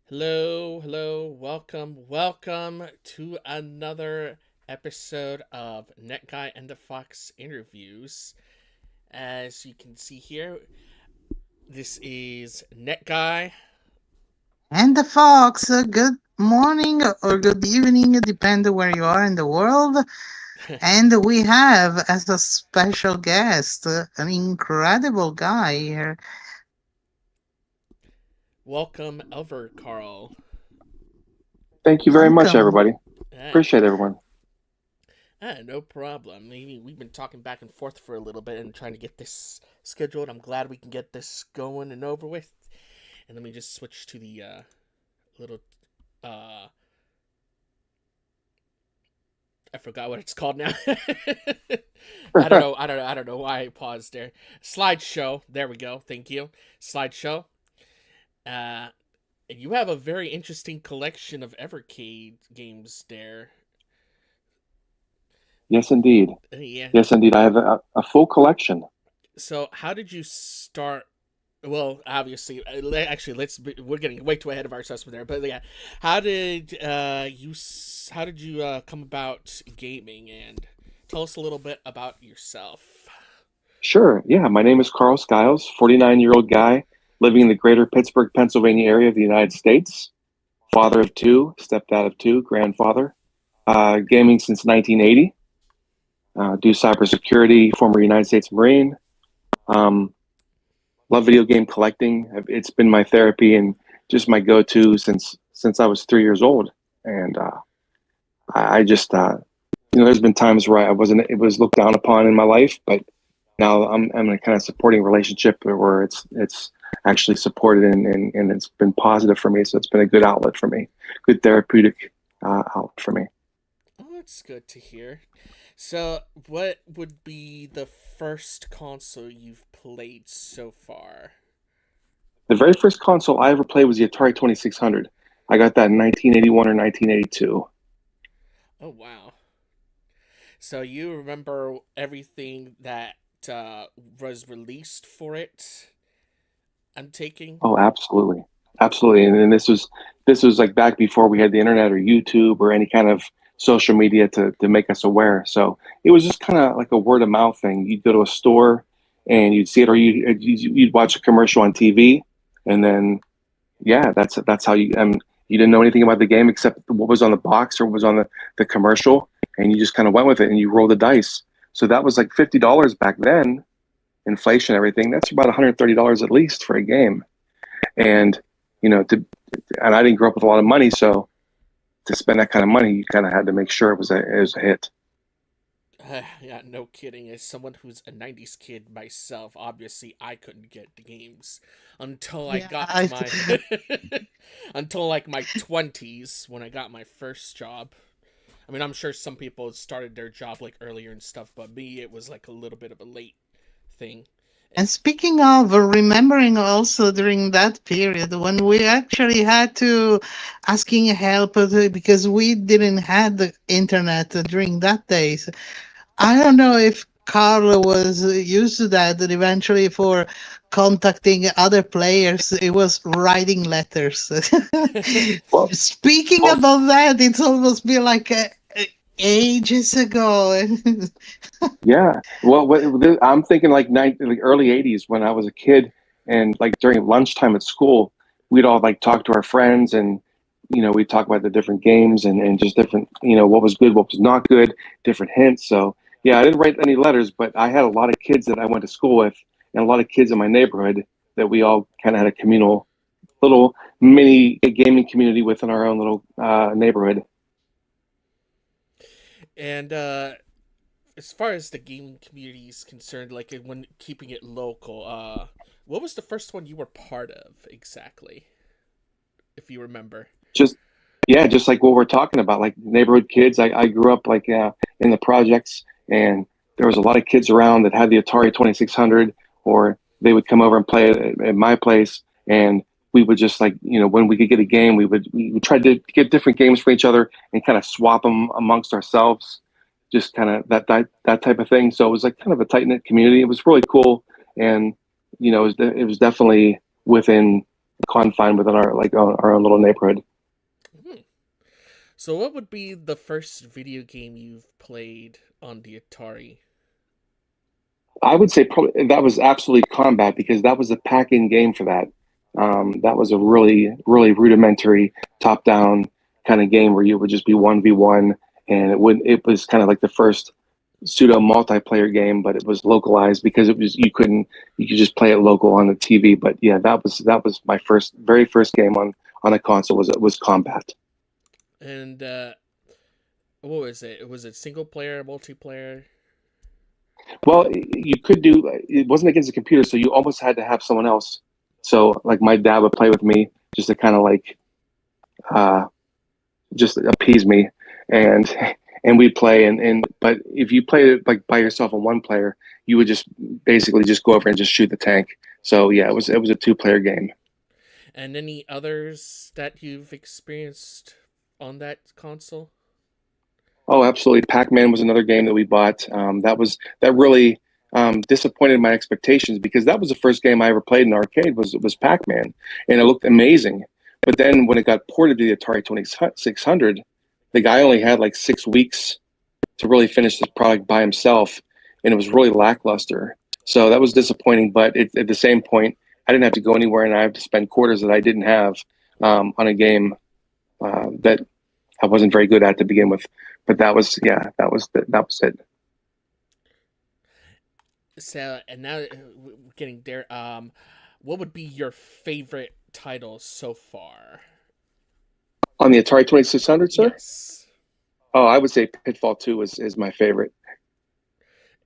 Hello, hello, welcome to another episode of Netguy and the Fox interviews. As you can see here, this is Netguy. And the Fox, good morning or good evening, depending where you are in the world. And we have as a special guest an incredible guy here. Welcome, EverCarl. Thank you very much, Welcome. everybody. Ah, Appreciate everyone. no problem. We've been talking back and forth for a little bit and trying to get this scheduled. I'm glad we can get this going and over with. And let me just switch to the little I forgot what it's called now. I don't know why I paused there. Slideshow. There we go. Thank you. Slideshow. And you have a very interesting collection of EverCarl games there. Yes, indeed. Yeah. Yes, indeed. I have a full collection. So, how did you start? Well, obviously, actually, we're getting way too ahead of ourselves there. But yeah, how did you come about gaming, and tell us a little bit about yourself. Sure. Yeah, my name is Carl Skiles, 49-year-old guy living in the greater Pittsburgh, Pennsylvania area of the United States. Father of two, stepdad of two, grandfather. Gaming since 1980. Do cybersecurity, former United States Marine. Love video game collecting. It's been my therapy and just my go-to since I was 3 years old. And I just there's been times where it was looked down upon in my life, but now I'm in a kind of supporting relationship where it's actually supported and it's been positive for me. So it's been a good outlet for me, good therapeutic outlet for me. Oh, that's good to hear. So, what would be the first console you've played so far? The very first console I ever played was the Atari 2600. I got that in 1981 or 1982. Oh, wow. So, you remember everything that was released for it? I'm taking. Oh, absolutely, absolutely. And this was like back before we had the internet or YouTube or any kind of social media to make us aware. So it was just kind of like a word of mouth thing. You'd go to a store and you'd see it, or you'd watch a commercial on TV, and then yeah, that's how you didn't know anything about the game except what was on the box or what was on the commercial, and you just kind of went with it and you rolled the dice. So that was like $50 back then, inflation, everything. That's about $130 at least for a game. And and I didn't grow up with a lot of money, so to spend that kind of money, you kind of had to make sure it was a hit. Yeah, no kidding. As someone who's a 90s kid myself, obviously I couldn't get the games until I Yeah, got to my until like my 20s when I got my first job. I mean, I'm sure some people started their job like earlier and stuff, but me it was like a little bit of a late thing. and speaking of remembering also during that period when we actually had to asking help because we didn't have the internet during that days. I don't know if Carl was used to that, that eventually for contacting other players, it was writing letters. Well, Speaking well, about that, it's almost been like ages ago. yeah. Well, I'm thinking like early '80s when I was a kid, and like during lunchtime at school, we'd all like talk to our friends, and we'd talk about the different games and just different, what was good, what was not good, different hints. So yeah, I didn't write any letters, but I had a lot of kids that I went to school with, and a lot of kids in my neighborhood that we all kind of had a communal little mini gaming community within our own little neighborhood. And as far as the gaming community is concerned, like when keeping it local, what was the first one you were part of exactly, if you remember? Just Yeah, just like what we're talking about, like neighborhood kids. I grew up like in the projects, and there was a lot of kids around that had the Atari 2600, or they would come over and play it at my place, and we would just like when we could get a game, we would try to get different games for each other and kind of swap them amongst ourselves, just kind of that type of thing. So it was like kind of a tight knit community. It was really cool, and it was definitely within confine within our own little neighborhood. Hmm. So, what would be the first video game you've played on the Atari? I would say probably that was absolutely combat because that was a pack-in game for that. That was a really, really rudimentary top-down kind of game where you would just be 1v1, and it was kind of like the first pseudo multiplayer game, but it was localized because you could just play it local on the TV. But yeah, that was my very first game on a console was combat. And what was it? Was it single player, multiplayer? Well, you could do it wasn't against the computer, so you almost had to have someone else. So like my dad would play with me just to kind of like uh, just appease me, and and we'd play and but if you played it like by yourself on one player, you would just basically just go over and just shoot the tank. So yeah, it was a two-player game. And any others that you've experienced on that console? Oh, absolutely. Pac-Man was another game that we bought. That really disappointed my expectations because that was the first game I ever played in an arcade was Pac-Man, and it looked amazing. But then when it got ported to the Atari 2600, the guy only had like 6 weeks to really finish this product by himself, and it was really lackluster. So that was disappointing. But at the same point, I didn't have to go anywhere, and I have to spend quarters that I didn't have on a game that I wasn't very good at to begin with. But that was it. So, and now we're getting there. What would be your favorite title so far? On the Atari 2600, sir? Yes. Oh, I would say Pitfall 2 is my favorite.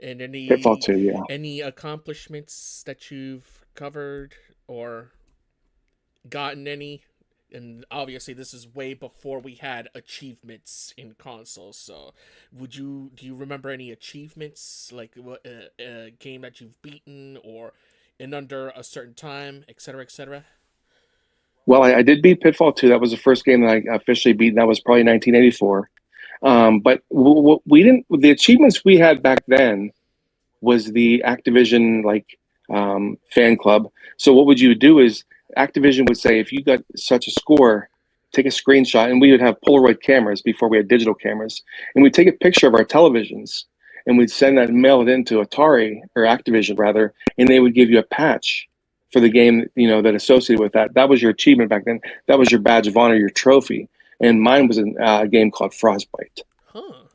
And Pitfall 2, yeah. any accomplishments that you've covered or gotten any? And obviously this is way before we had achievements in consoles, so do you remember any achievements, like what a game that you've beaten or in under a certain time, etc., etc.? Well, I did beat Pitfall 2. That was the first game that I officially beat. And that was probably 1984. But we didn't. The achievements we had back then was the Activision fan club. So what would you do is Activision would say, if you got such a score, take a screenshot, and we would have Polaroid cameras before we had digital cameras, and we'd take a picture of our televisions, and we'd send that and mail it into Atari or Activision rather, and they would give you a patch for the game, that associated with that. That was your achievement back then. That was your badge of honor, your trophy. And mine was a game called Frostbite. Huh.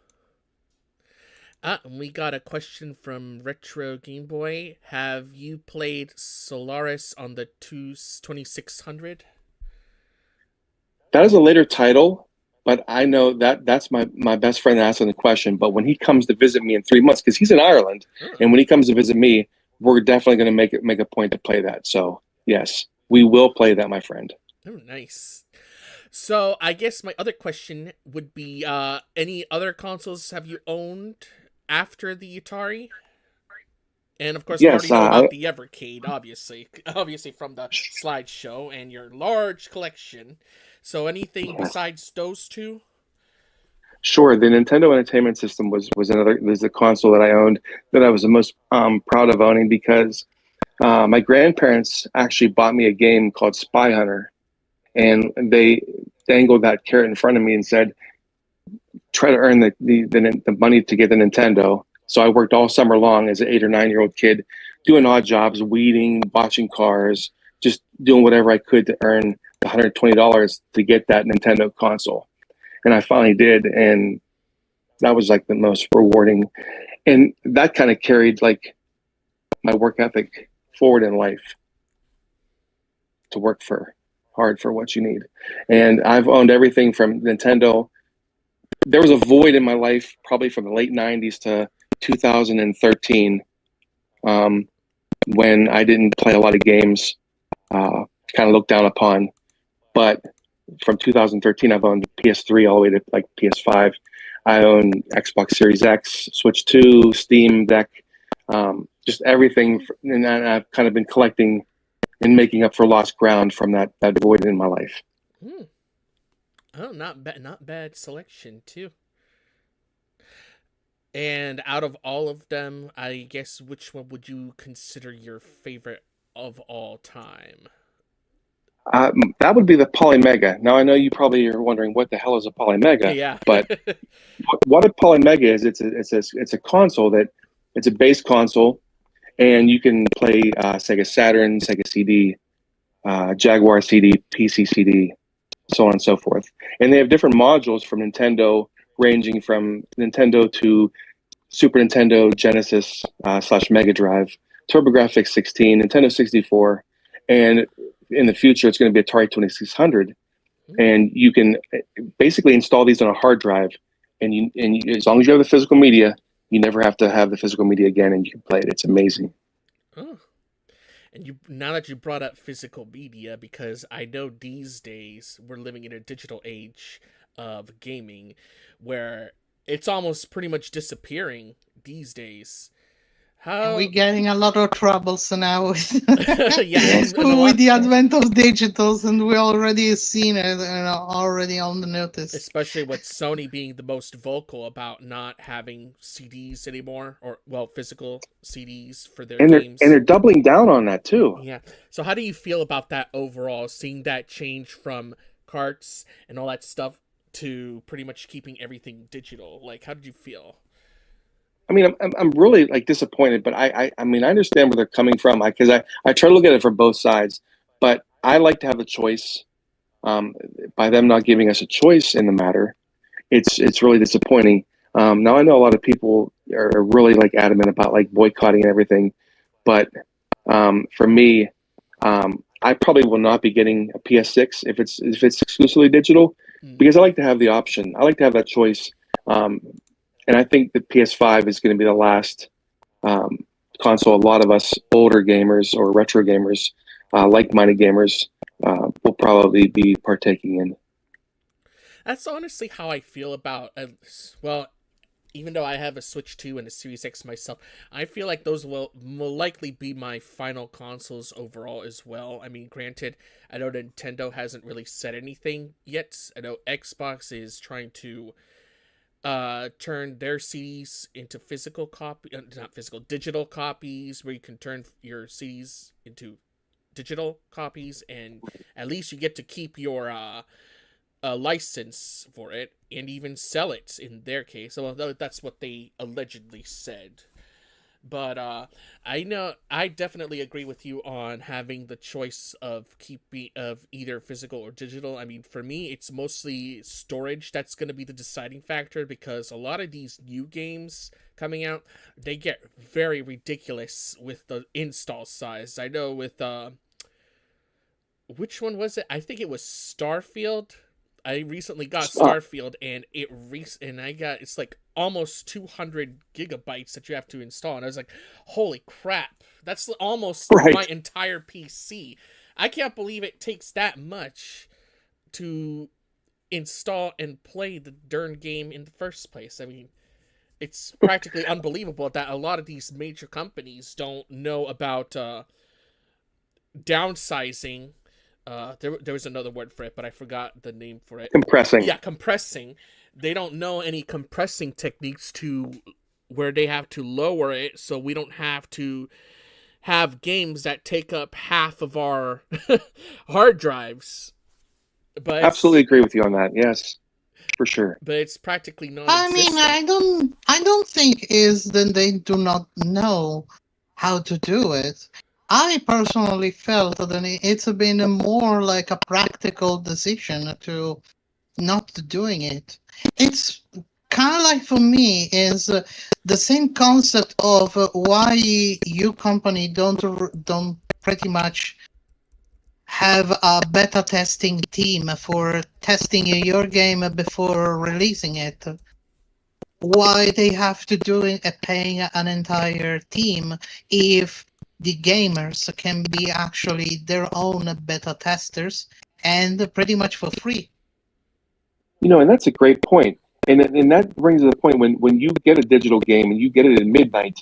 We got a question from Retro Game Boy. Have you played Solaris on the 2600? That is a later title, but I know that's my best friend asking the question. But when he comes to visit me in 3 months, because he's in Ireland, and when he comes to visit me, we're definitely going to make a point to play that. So yes, we will play that, my friend. Oh, nice. So I guess my other question would be, any other consoles have you owned after the Atari? And of course, Yes, we already know about the EverCarl, obviously from the slideshow and your large collection. So anything besides those two? Sure. The Nintendo Entertainment System was a console that I owned that I was the most proud of owning, because my grandparents actually bought me a game called Spy Hunter, and they dangled that carrot in front of me and said, try to earn the money to get the Nintendo. So I worked all summer long as an 8 or 9-year-old kid, doing odd jobs, weeding, washing cars, just doing whatever I could to earn the $120 to get that Nintendo console. And I finally did, and that was like the most rewarding. And that kind of carried like my work ethic forward in life, to work hard for what you need. And I've owned everything from Nintendo. There was a void in my life probably from the late 90s to 2013, when I didn't play a lot of games, kind of looked down upon. But from 2013, I've owned PS3 all the way to like PS5. I own Xbox Series X, Switch 2, Steam Deck, just everything. And I've kind of been collecting and making up for lost ground from that void in my life. Oh, not bad selection too. And out of all of them, I guess, which one would you consider your favorite of all time? That would be the Polymega. Now, I know you probably are wondering what the hell is a Polymega. Yeah. But what a Polymega is, it's a console that it's a base console, and you can play Sega Saturn, Sega CD, Jaguar CD, PC CD, so on and so forth. And they have different modules from Nintendo, ranging from Nintendo to Super Nintendo, Genesis / Mega Drive, TurboGrafx 16, Nintendo 64, and in the future it's going to be Atari 2600. And you can basically install these on a hard drive, and you as long as you have the physical media, you never have to have the physical media again, and you can play it. It's amazing. Oh. And now that you brought up physical media, because I know these days we're living in a digital age of gaming where it's almost pretty much disappearing these days. How we're getting a lot of troubles now with, yeah, with the advent of digitals, and we already seen it already on the notice. Especially with Sony being the most vocal about not having CDs anymore, or physical CDs for their games. And they're doubling down on that too. Yeah. So how do you feel about that overall, seeing that change from carts and all that stuff to pretty much keeping everything digital? Like, how did you feel? I mean, I'm really like disappointed, but I mean, I understand where they're coming from, because I try to look at it from both sides, but I like to have a choice. By them not giving us a choice in the matter, it's really disappointing. Now I know a lot of people are really like adamant about like boycotting and everything, but for me, I probably will not be getting a PS6 if it's exclusively digital, because I like to have the option. I like to have that choice And I think that PS5 is going to be the last console a lot of us older gamers or retro gamers, like-minded gamers, will probably be partaking in. That's honestly how I feel about, well, even though I have a Switch 2 and a Series X myself, I feel like those will likely be my final consoles overall as well. I mean, granted, I know Nintendo hasn't really said anything yet. I know Xbox is trying to turn their CDs into digital copies, where you can turn your CDs into digital copies, and at least you get to keep your a license for it and even sell it in their case. So that's what they allegedly said. But I definitely agree with you on having the choice of either physical or digital. I mean, for me, it's mostly storage that's going to be the deciding factor, because a lot of these new games coming out, they get very ridiculous with the install size. I know with which one was it? I think it was Starfield. I recently got Starfield, and it's like almost 200 gigabytes that you have to install, and I was like, holy crap, that's almost my entire PC. I can't believe it takes that much to install and play the darn game in the first place. I mean, it's practically unbelievable that a lot of these major companies don't know about downsizing. There was another word for it, but I forgot the name for it. Compressing. Yeah, compressing. They don't know any compressing techniques to where they have to lower it, so we don't have to have games that take up half of our hard drives. But absolutely agree with you on that. Yes, for sure. But it's practically non-existent. I mean, I don't think is that they do not know how to do it. I personally felt that it's been more like a practical decision to not doing it. It's kind of like, for me, is the same concept of why you company don't pretty much have a beta testing team for testing your game before releasing it. Why they have to do it, paying an entire team if the gamers can be actually their own beta testers and pretty much for free. And that's a great point. And that brings to the point when you get a digital game and you get it at midnight,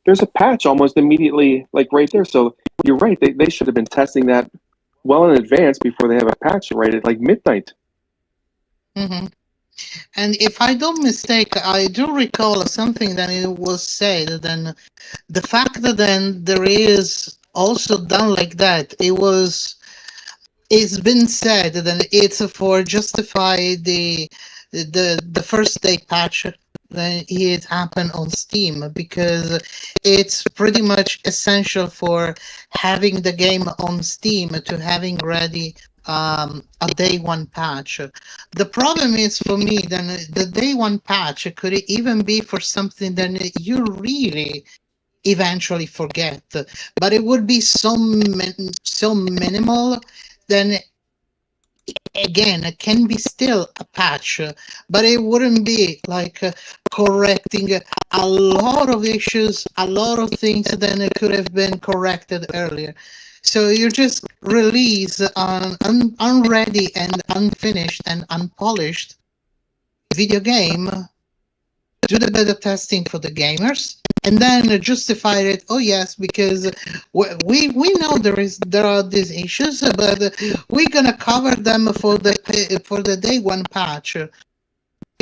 there's a patch almost immediately, like right there. So you're right. They should have been testing that well in advance before they have a patch right at like midnight. Mm-hmm. And if I don't mistake, I do recall something that it was said. Then the fact that then there is also done like that, it's been said that it's for justify the first day patch that it happened on Steam, because it's pretty much essential for having the game on Steam to having ready a day one patch. The problem is, for me, then the day one patch could even be for something that you really eventually forget, but it would be so minimal. Then again, it can be still a patch, but it wouldn't be like correcting a lot of issues, a lot of things that could have been corrected earlier. So you just release an unready and unfinished and unpolished video game, do the beta testing for the gamers, and then justify it. Oh yes, because we know there are these issues, but we're gonna cover them for the day one patch,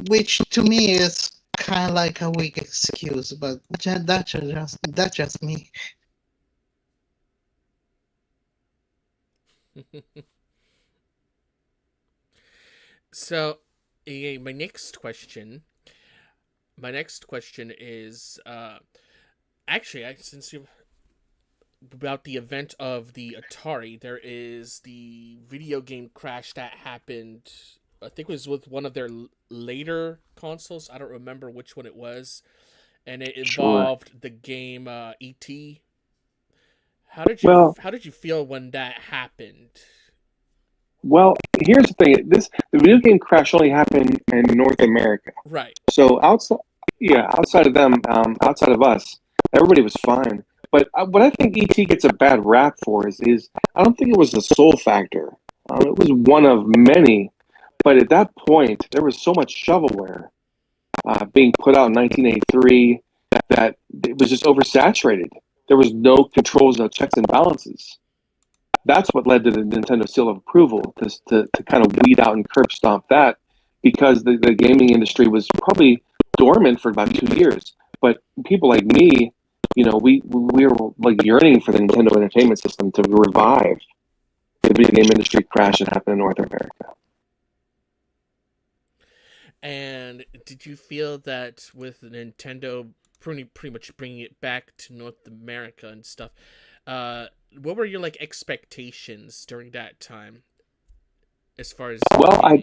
which to me is kind of like a weak excuse. But that's just me. So, my next question is actually, since you about the event of the Atari, there is the video game crash that happened. I think it was with one of their later consoles. I don't remember which one it was, and it involved the game E.T. How did you feel when that happened? Well, here's the thing. The video game crash only happened in North America. Right. So outside of them, outside of us, everybody was fine. But what I think ET gets a bad rap for is I don't think it was the sole factor. It was one of many. But at that point, there was so much shovelware being put out in 1983 that it was just oversaturated. There was no controls, no checks and balances. That's what led to the Nintendo seal of approval to kind of weed out and curb stomp that, because the gaming industry was probably dormant for about 2 years. But people like me, we were like yearning for the Nintendo Entertainment System to revive the video game industry crash that happened in North America. And did you feel that with Nintendo pretty much bringing it back to North America and stuff, what were your like expectations during that time, as far as Well,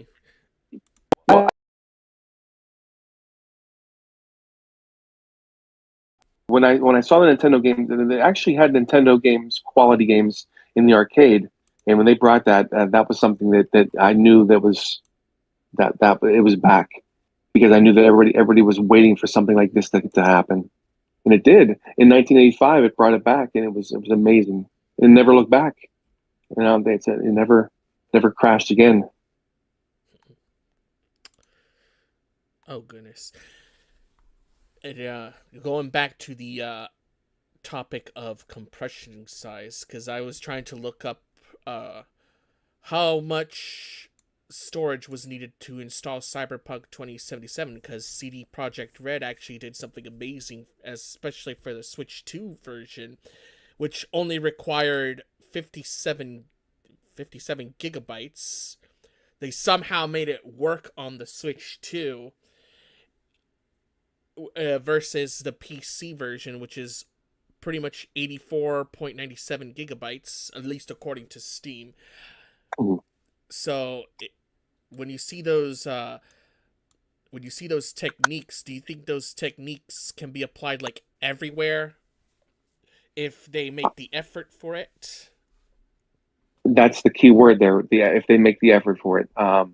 when I saw the Nintendo games, they actually had Nintendo games, quality games in the arcade, and when they brought that, that was something that I knew that it was back, because I knew that everybody was waiting for something like this to happen, and it did. In 1985, it brought it back, and it was amazing. It never looked back. It never crashed again. Oh goodness. And going back to the topic of compression size, because I was trying to look up how much storage was needed to install Cyberpunk 2077, because CD Projekt Red actually did something amazing, especially for the Switch 2 version, which only required 57 gigabytes. They somehow made it work on the Switch 2, versus the PC version, which is pretty much 84.97 gigabytes, at least according to Steam. Ooh. So when you see those techniques, do you think those techniques can be applied like everywhere if they make the effort for it? That's the key word there. If they make the effort for it, I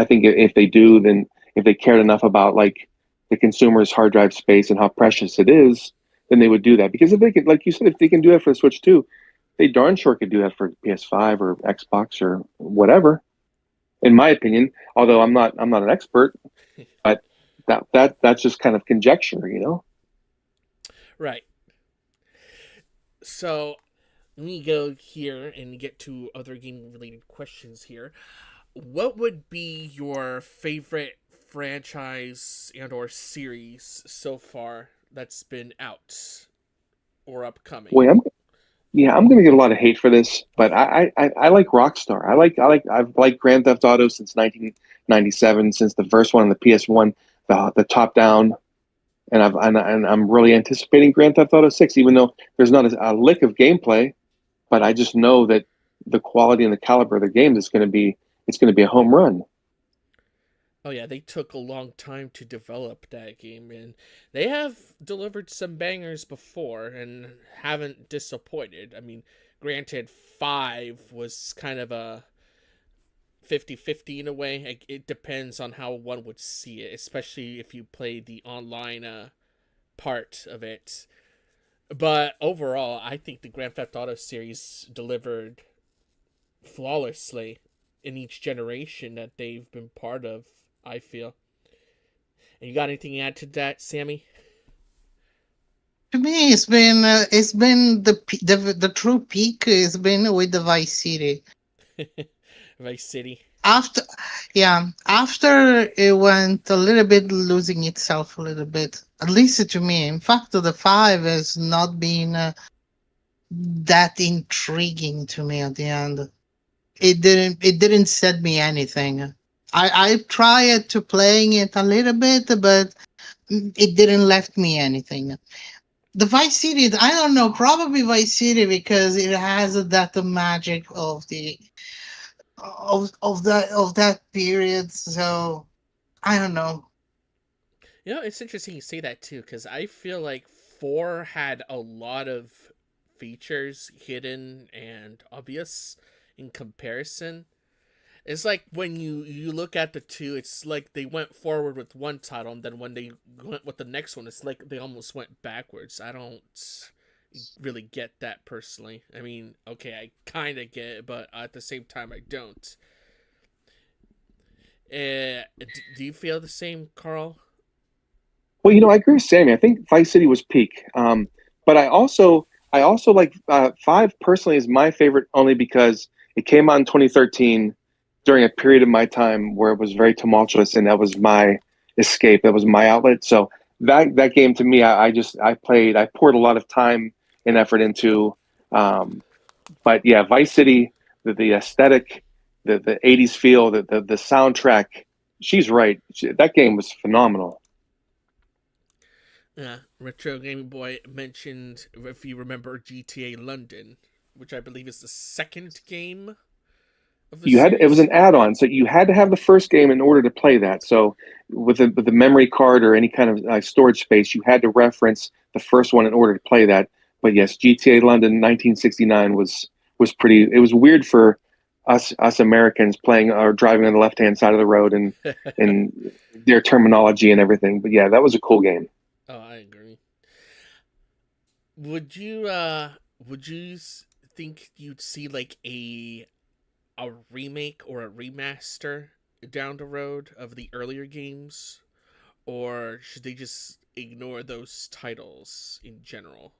think if they do, then if they cared enough about like the consumer's hard drive space and how precious it is, then they would do that. Because if they could, like you said, if they can do that for the Switch 2, they darn sure could do that for PS5 or Xbox or whatever. In my opinion, although I'm not an expert, but that's just kind of conjecture, Right. So let me go here and get to other game related questions here. What would be your favorite franchise and or series so far that's been out or upcoming? Wait, I'm going to get a lot of hate for this, but I like Rockstar. I've liked Grand Theft Auto since 1997, since the first one on the PS1, the top down, and I'm really anticipating Grand Theft Auto 6, even though there's not a lick of gameplay, but I just know that the quality and the caliber of the game is going to be a home run. Oh yeah, they took a long time to develop that game, and they have delivered some bangers before and haven't disappointed. I mean, granted, 5 was kind of a 50-50 in a way. It depends on how one would see it, especially if you play the online part of it. But overall, I think the Grand Theft Auto series delivered flawlessly in each generation that they've been part of, I feel. And you got anything to add to that, Sammy? To me, it's been the true peak has been with the Vice City. Vice City. After it went a little bit losing itself a little bit, at least to me. In fact, the 5 has not been that intriguing to me at the end. It didn't set me anything. I tried to playing it a little bit, but it didn't left me anything. The Vice City, I don't know, probably Vice City, because it has that magic of the of that period. So I don't know. You know, it's interesting you say that too, because I feel like 4 had a lot of features hidden and obvious in comparison. It's like when you look at the two, it's like they went forward with one title, and then when they went with the next one, it's like they almost went backwards. I don't really get that personally. I mean, okay, I kind of get it, but at the same time, I don't. Do you feel the same, Carl? Well, I agree with Sammy. I think Vice City was peak. But I also like five personally is my favorite only because it came out in 2013 during a period of my time where it was very tumultuous, and that was my escape. That was my outlet. So that game to me, I poured a lot of time and effort into. Um, but yeah, Vice City, the aesthetic, the 80s feel, the soundtrack. She's right. That game was phenomenal. Retro Gaming Boy mentioned, if you remember, GTA London, which I believe is the second game of the It was series. an add-on, so you had to have the first game in order to play that. So with the memory card or any kind of storage space, you had to reference the first one in order to play that. But yes, GTA London 1969 was pretty. It was weird for us Americans playing or driving on the left-hand side of the road and their terminology and everything. But yeah, that was a cool game. Oh, I agree. Would you think you'd see like a remake or a remaster down the road of the earlier games, or should they just ignore those titles in general?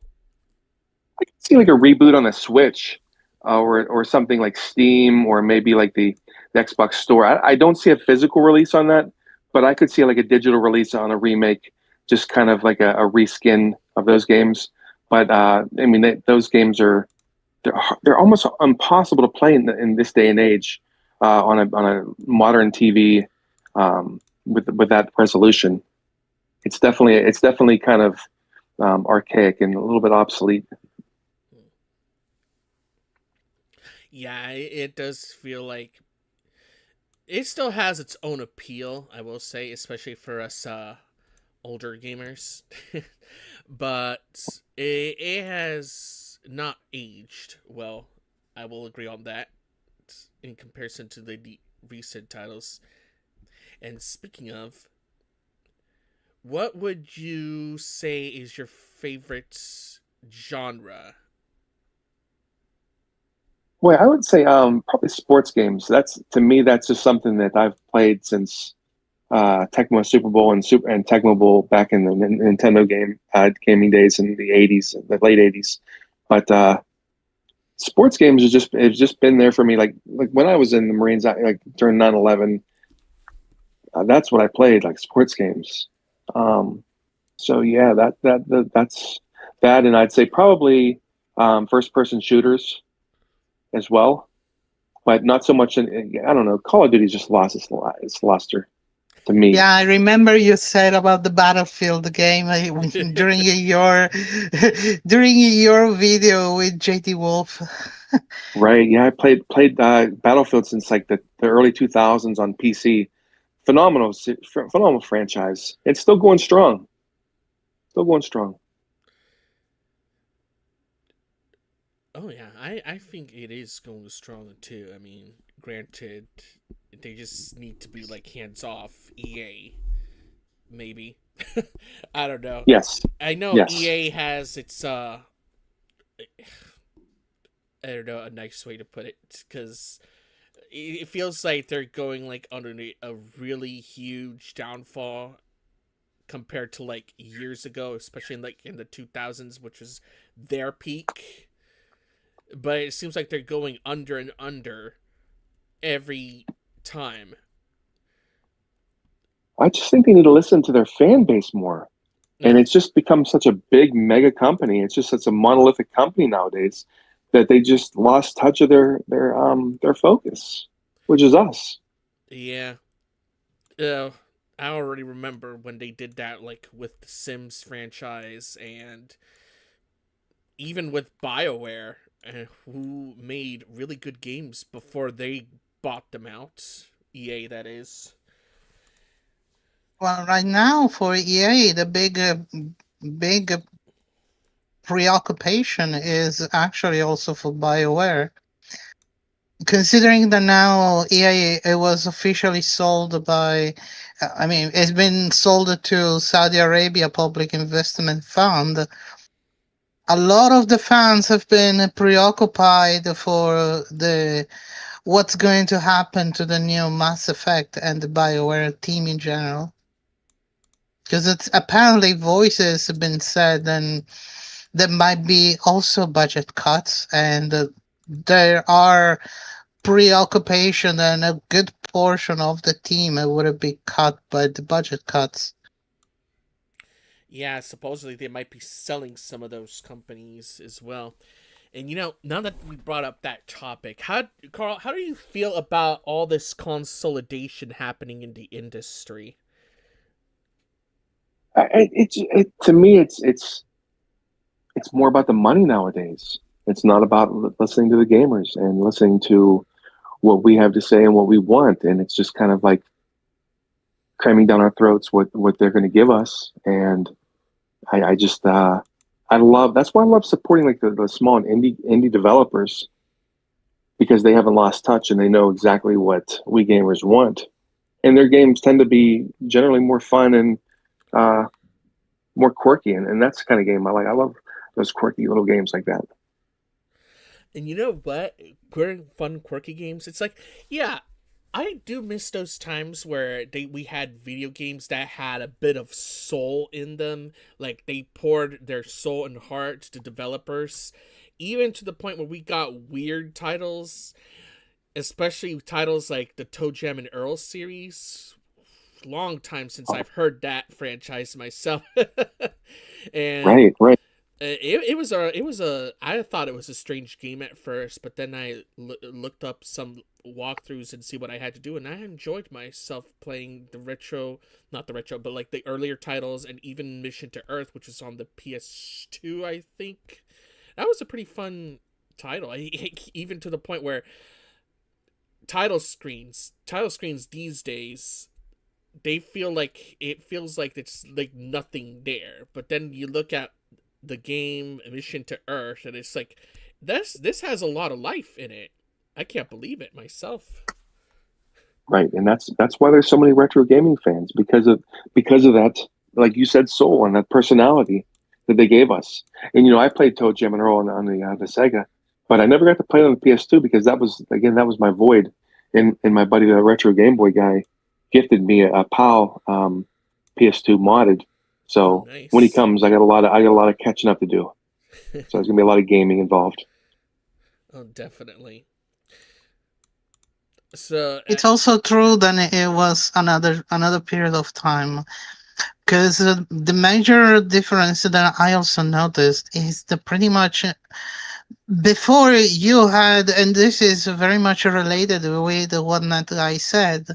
I could see like a reboot on the Switch, or something like Steam, or maybe like the Xbox Store. I don't see a physical release on that, but I could see like a digital release on a remake, just kind of like a reskin of those games. But I mean, those games they're almost impossible to play in this day and age on a modern TV with that resolution. It's definitely kind of archaic and a little bit obsolete. Yeah, it does feel like it still has its own appeal, I will say, especially for us older gamers. But it has not aged well. I will agree on that in comparison to the recent titles. And speaking of, what would you say is your favorite genre? Well, I would say probably sports games. That's to me, that's just something that I've played since Tecmo Super Bowl and Tecmo Bowl back in the Nintendo gaming days in the '80s, the late '80s. But sports games have just been there for me. Like when I was in the Marines, like during 9/11, that's what I played, like sports games. Um, so yeah, that's that, and I'd say probably first person shooters as well, but not so much I don't know. Call of Duty's just lost its luster to me. Yeah, I remember you said about the Battlefield game during your during your video with JT Wolf. Right? Yeah, I played Battlefield since like the early 2000s on PC. Phenomenal franchise. It's still going strong. Still going strong. Oh yeah, I think it is going strong too. I mean, granted, they just need to be like hands off EA, maybe. I don't know. Yes. I know Yes. EA has its I don't know a nice way to put it, because it feels like they're going like underneath a really huge downfall compared to like years ago, especially in the 2000s, which was their peak. But it seems like they're going under and under every time. I just think they need to listen to their fan base more. And Yeah. it's just become such a big mega company. It's just such a monolithic company nowadays that they just lost touch of their focus, which is us. Yeah. I already remember when they did that, like with the Sims franchise, and even with BioWare, who made really good games before they bought them out. EA, that is. Well, right now for EA, the big preoccupation is actually also for BioWare. considering that now EA it was officially sold by, I mean, it's been sold to Saudi Arabia Public Investment Fund. A lot of the fans have been preoccupied for the what's going to happen to the new Mass Effect and the BioWare team in general. Because it's apparently voices have been said, and there might be also budget cuts, and there are preoccupation, and a good portion of the team would be cut by the budget cuts. Yeah, supposedly they might be selling some of those companies as well. And now that we brought up that topic, Carl, how do you feel about all this consolidation happening in the industry? To me, it's more about the money nowadays. It's not about listening to the gamers and listening to what we have to say and what we want, and it's just kind of like cramming down our throats what they're going to give us. And I just I love that's why I love supporting like the small and indie developers, because they haven't lost touch and they know exactly what we gamers want, and their games tend to be generally more fun and more quirky, and that's the kind of game I like. I love those quirky little games like that. And you know what? Fun, quirky games. It's like, yeah, I do miss those times where we had video games that had a bit of soul in them. Like they poured their soul and heart to developers, even to the point where we got weird titles, especially titles like the Toe Jam and Earl series. Long time since I've heard that franchise myself. And Right. it was a I thought it was a strange game at first, but then I looked up some walkthroughs and see what I had to do, and I enjoyed myself playing not the retro, but like the earlier titles, and even Mission to Earth, which was on the PS2, I think. That was a pretty fun title. Even to the point where title screens these days, it feels like it's like nothing there. But then you look at the game Mission to Earth, and it's like this has a lot of life in it. I can't believe it myself. Right, and that's why there's so many retro gaming fans, because of that, like you said, soul and that personality that they gave us. And I played Toe Jam and Earl on the Sega, but I never got to play it on the PS2 because that was my void. And my buddy, the retro Game Boy guy, gifted me a PAL PS2 modded. So Nice. when he comes, I got a lot of catching up to do. So there's gonna be a lot of gaming involved. Oh, definitely. So It's also true that it was another period of time, because the major difference that I also noticed is that pretty much before you had, and this is very much related with what Netguy said,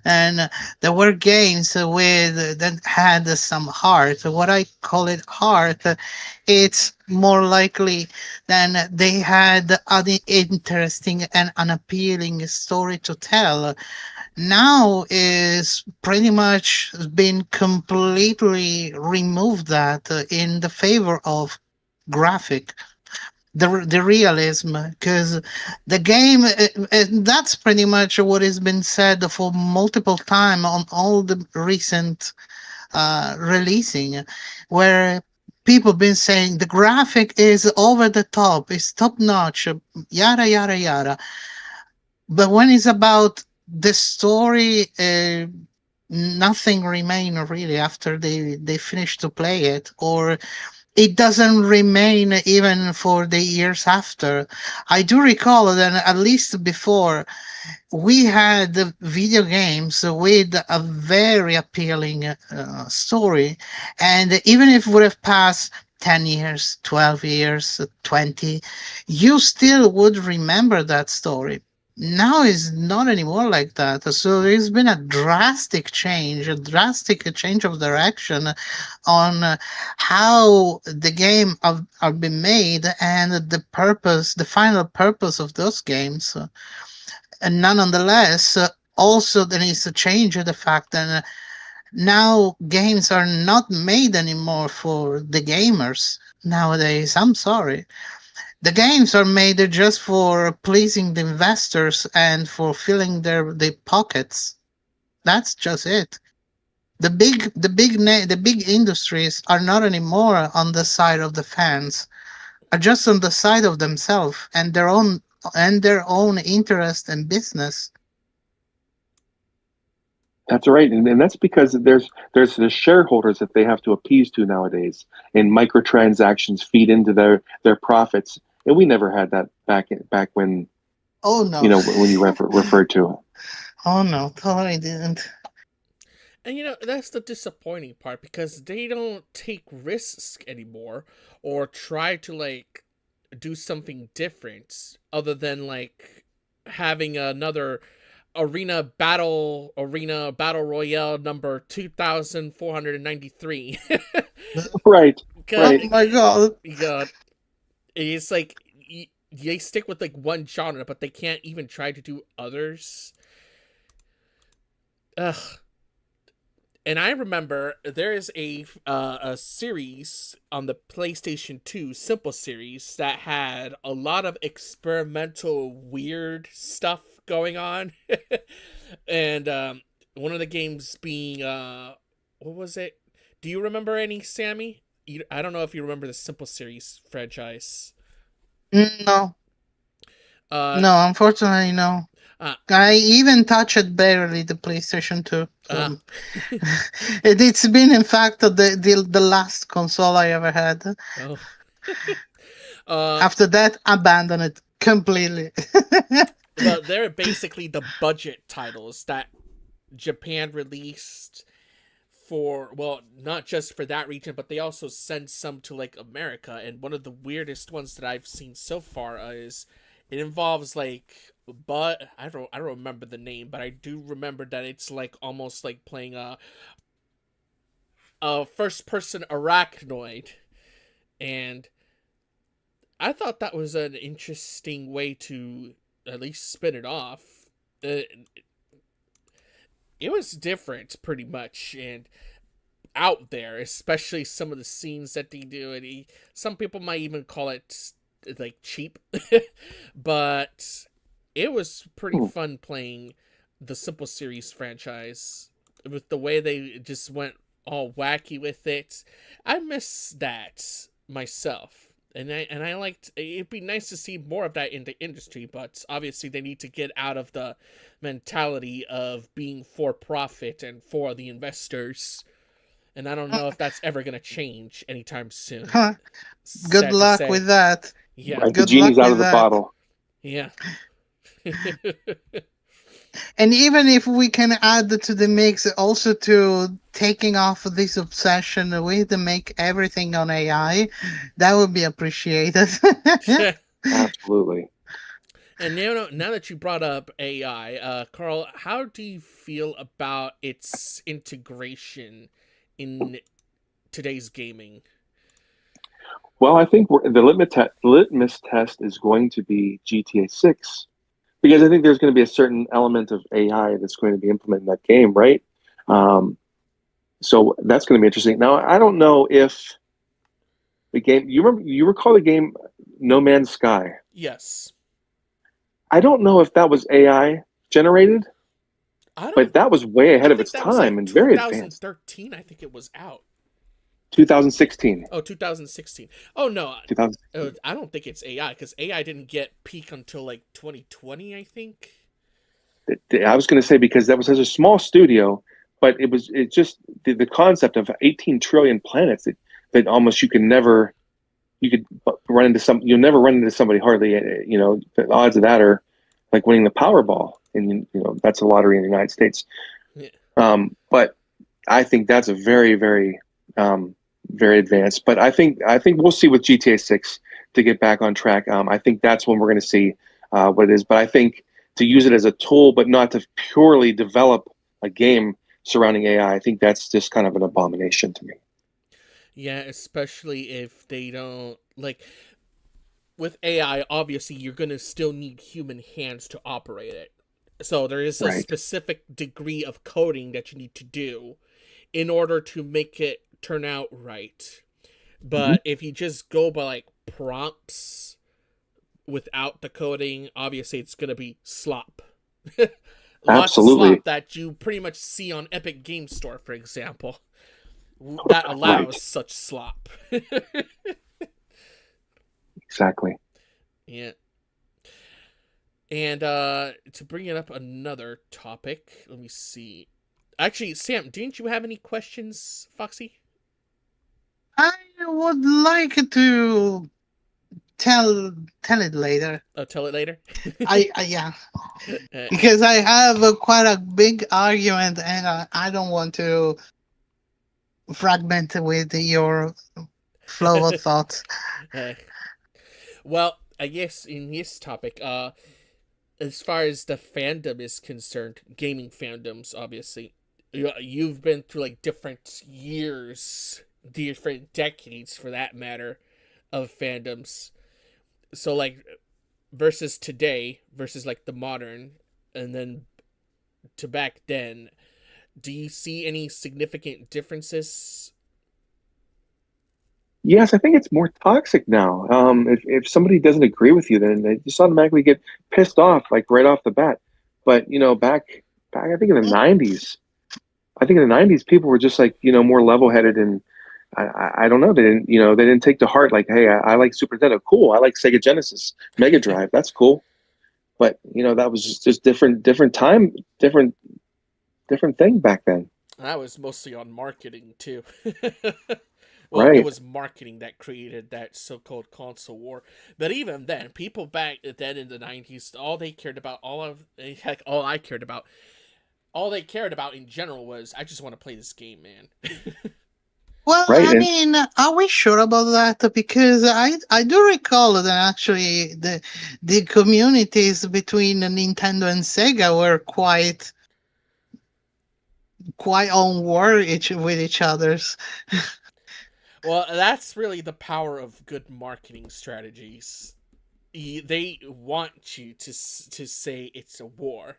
and there were games that had some heart. What I call it heart, it's more likely than they had an interesting and an appealing story to tell. Now is pretty much been completely removed that in the favor of graphic, the realism, because the game that's pretty much what has been said for multiple time on all the recent releasing, where people been saying the graphic is over the top, is top notch, yada yada yada. But when it's about the story, nothing remain really after they finish to play it, or it doesn't remain even for the years after. I do recall that at least before, we had video games with a very appealing story, and even if it would have passed 10 years, 12 years, 20, you still would remember that story. Now is not anymore like that. So there's been a drastic change of direction on how the game are been made, and the final purpose of those games. And nonetheless, also there is a change in the fact that now games are not made anymore for the gamers nowadays. I'm sorry. The games are made just for pleasing the investors and for filling their pockets. That's just it. The big industries are not anymore on the side of the fans, are just on the side of themselves and their own interest and business. That's right, and that's because there's the shareholders that they have to appease to nowadays, and microtransactions feed into their profits, and we never had that back when Oh no. when you referred to it. Oh no, totally didn't. And that's the disappointing part, because they don't take risks anymore or try to like do something different other than like having another arena battle royale number 2493. Right. Oh my god. God. It's like they stick with like one genre, but they can't even try to do others. Ugh. And I remember there is a series on the PlayStation 2 Simple series that had a lot of experimental weird stuff going on. And one of the games being what was it? Do you remember any, Sammy? I don't know if you remember the Simple series franchise. No. No, unfortunately, no. I even touched barely the PlayStation 2. So it's been, in fact, the last console I ever had. Oh. After that, abandoned it completely. But they're basically the budget titles that Japan released for, well, not just for that region, but they also send some to like America. And one of the weirdest ones that I've seen so far is it involves like, but I don't remember the name, but I do remember that it's like almost like playing a first person arachnoid, and I thought that was an interesting way to at least spin it off. It was different, pretty much, and out there, especially some of the scenes that they do. And some people might even call it like cheap, but it was pretty fun playing the Simple Series franchise with the way they just went all wacky with it. I miss that myself. And I liked, it'd be nice to see more of that in the industry, but obviously they need to get out of the mentality of being for profit and for the investors. And I don't know if that's ever going to change anytime soon. Good luck with that. Yeah. Right, the genie's out of the bottle. Yeah. And even if we can add to the mix also to taking off this obsession with to make everything on AI, that would be appreciated. Absolutely. And now that you brought up AI, Carl, how do you feel about its integration in today's gaming? Well, I think the litmus test is going to be GTA 6. Because I think there's going to be a certain element of AI that's going to be implemented in that game, right? So that's going to be interesting. Now, I don't know if the game, you recall the game No Man's Sky? Yes. I don't know if that was AI generated, but that was way ahead of its time and very advanced. 2013, I think it was out. 2016. Oh, 2016. Oh, no. I don't think it's AI, because AI didn't get peak until like 2020, I think. I was going to say, because that was such a small studio, but it just the concept of 18 trillion planets that almost you'll never run into somebody hardly, the odds of that are like winning the Powerball, and that's a lottery in the United States. Yeah. But I think that's a very, very very advanced. But I think we'll see with GTA 6 to get back on track. I think that's when we're going to see what it is. But I think to use it as a tool, but not to purely develop a game surrounding AI, I think that's just kind of an abomination to me. Yeah, especially if they don't, like, with AI, obviously you're going to still need human hands to operate it. So there is a specific degree of coding that you need to do in order to make it turn out right. But if you just go by like prompts, without the coding, obviously it's going to be slop. Lots of Absolutely. slop that you pretty much see on Epic Game Store, for example, that allows Right. such slop. Exactly. Yeah. And to bring it up another topic, let me see. Actually, Sam, didn't you have any questions, Foxy? I would like to tell it later. I'll tell it later. Yeah, Uh, because I have quite a big argument, and I don't want to fragment with your flow of thoughts. uh, well, I guess in this topic, as far as the fandom is concerned, gaming fandoms, obviously, you've been through like different years, different decades for that matter, of fandoms. So like versus today, versus like the modern, and then to back then, do you see any significant differences? Yes, I think it's more toxic now. If somebody doesn't agree with you, then they just automatically get pissed off, like right off the bat. But back, I think in the '90s, people were just like more level-headed, and I don't know, they didn't take to heart like, hey, I like Super Nintendo, cool. I like Sega Genesis, Mega Drive, that's cool. But that was just different time, different thing back then. That was mostly on marketing too. Well, it Right. was marketing that created that so-called console war. But even then, people back then in the '90s, all they cared about, heck, all I cared about, all they cared about in general was, I just want to play this game, man. Well, Right. I And mean, are we sure about that? Because I do recall that actually the communities between Nintendo and Sega were quite on war with each other's. Well, that's really the power of good marketing strategies. They want you to say it's a war,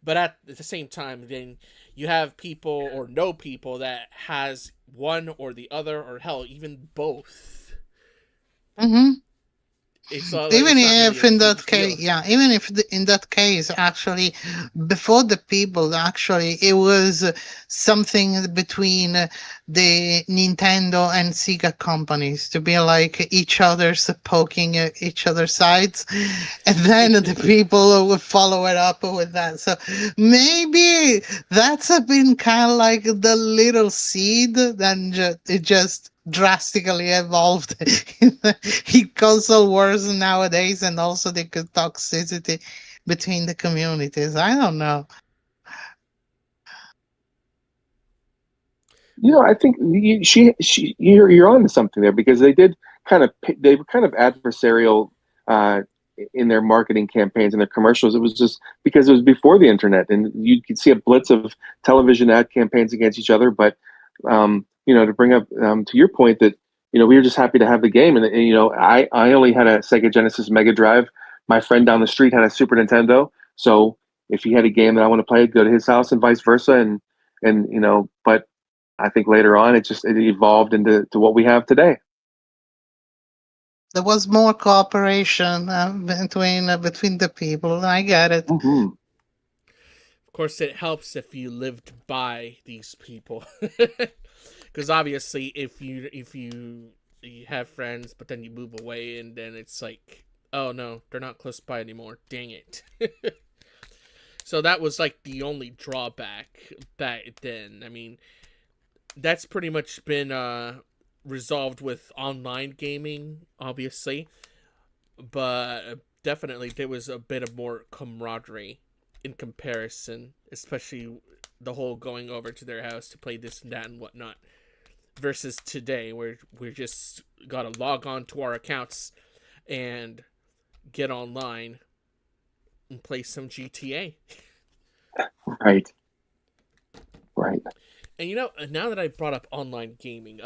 but at the same time, then you have people or no people that has one or the other, or hell, even both. Hmm. Even It's not really if a in huge that case, deal. yeah, even if in that case, actually, before the people, actually, it was something between the Nintendo and Sega companies to be like each other's poking at each other's sides, and then the people would follow it up with that. So maybe that's been kind of like the little seed, then it just drastically evolved in console wars nowadays, and also the toxicity between the communities. I don't know. I think you're on to something there, because they were kind of adversarial uh, in their marketing campaigns and their commercials. It was just because it was before the internet, and you could see a blitz of television ad campaigns against each other. But to bring up to your point that we were just happy to have the game, and I only had a Sega Genesis Mega Drive. My friend down the street had a Super Nintendo, so if he had a game that I want to play, I'd go to his house and vice versa, and but I think later on it evolved into what we have today. There was more cooperation between the people. I get it. Mm-hmm. Of course, it helps if you lived by these people, because obviously, if you have friends, but then you move away, and then it's like, oh no, they're not close by anymore. Dang it. So that was like the only drawback back then. I mean, that's pretty much been resolved with online gaming, obviously, but definitely there was a bit of more camaraderie in comparison, especially the whole going over to their house to play this and that and whatnot, versus today where we're just gotta log on to our accounts and get online and play some GTA. Right. Right. And now that I brought up online gaming,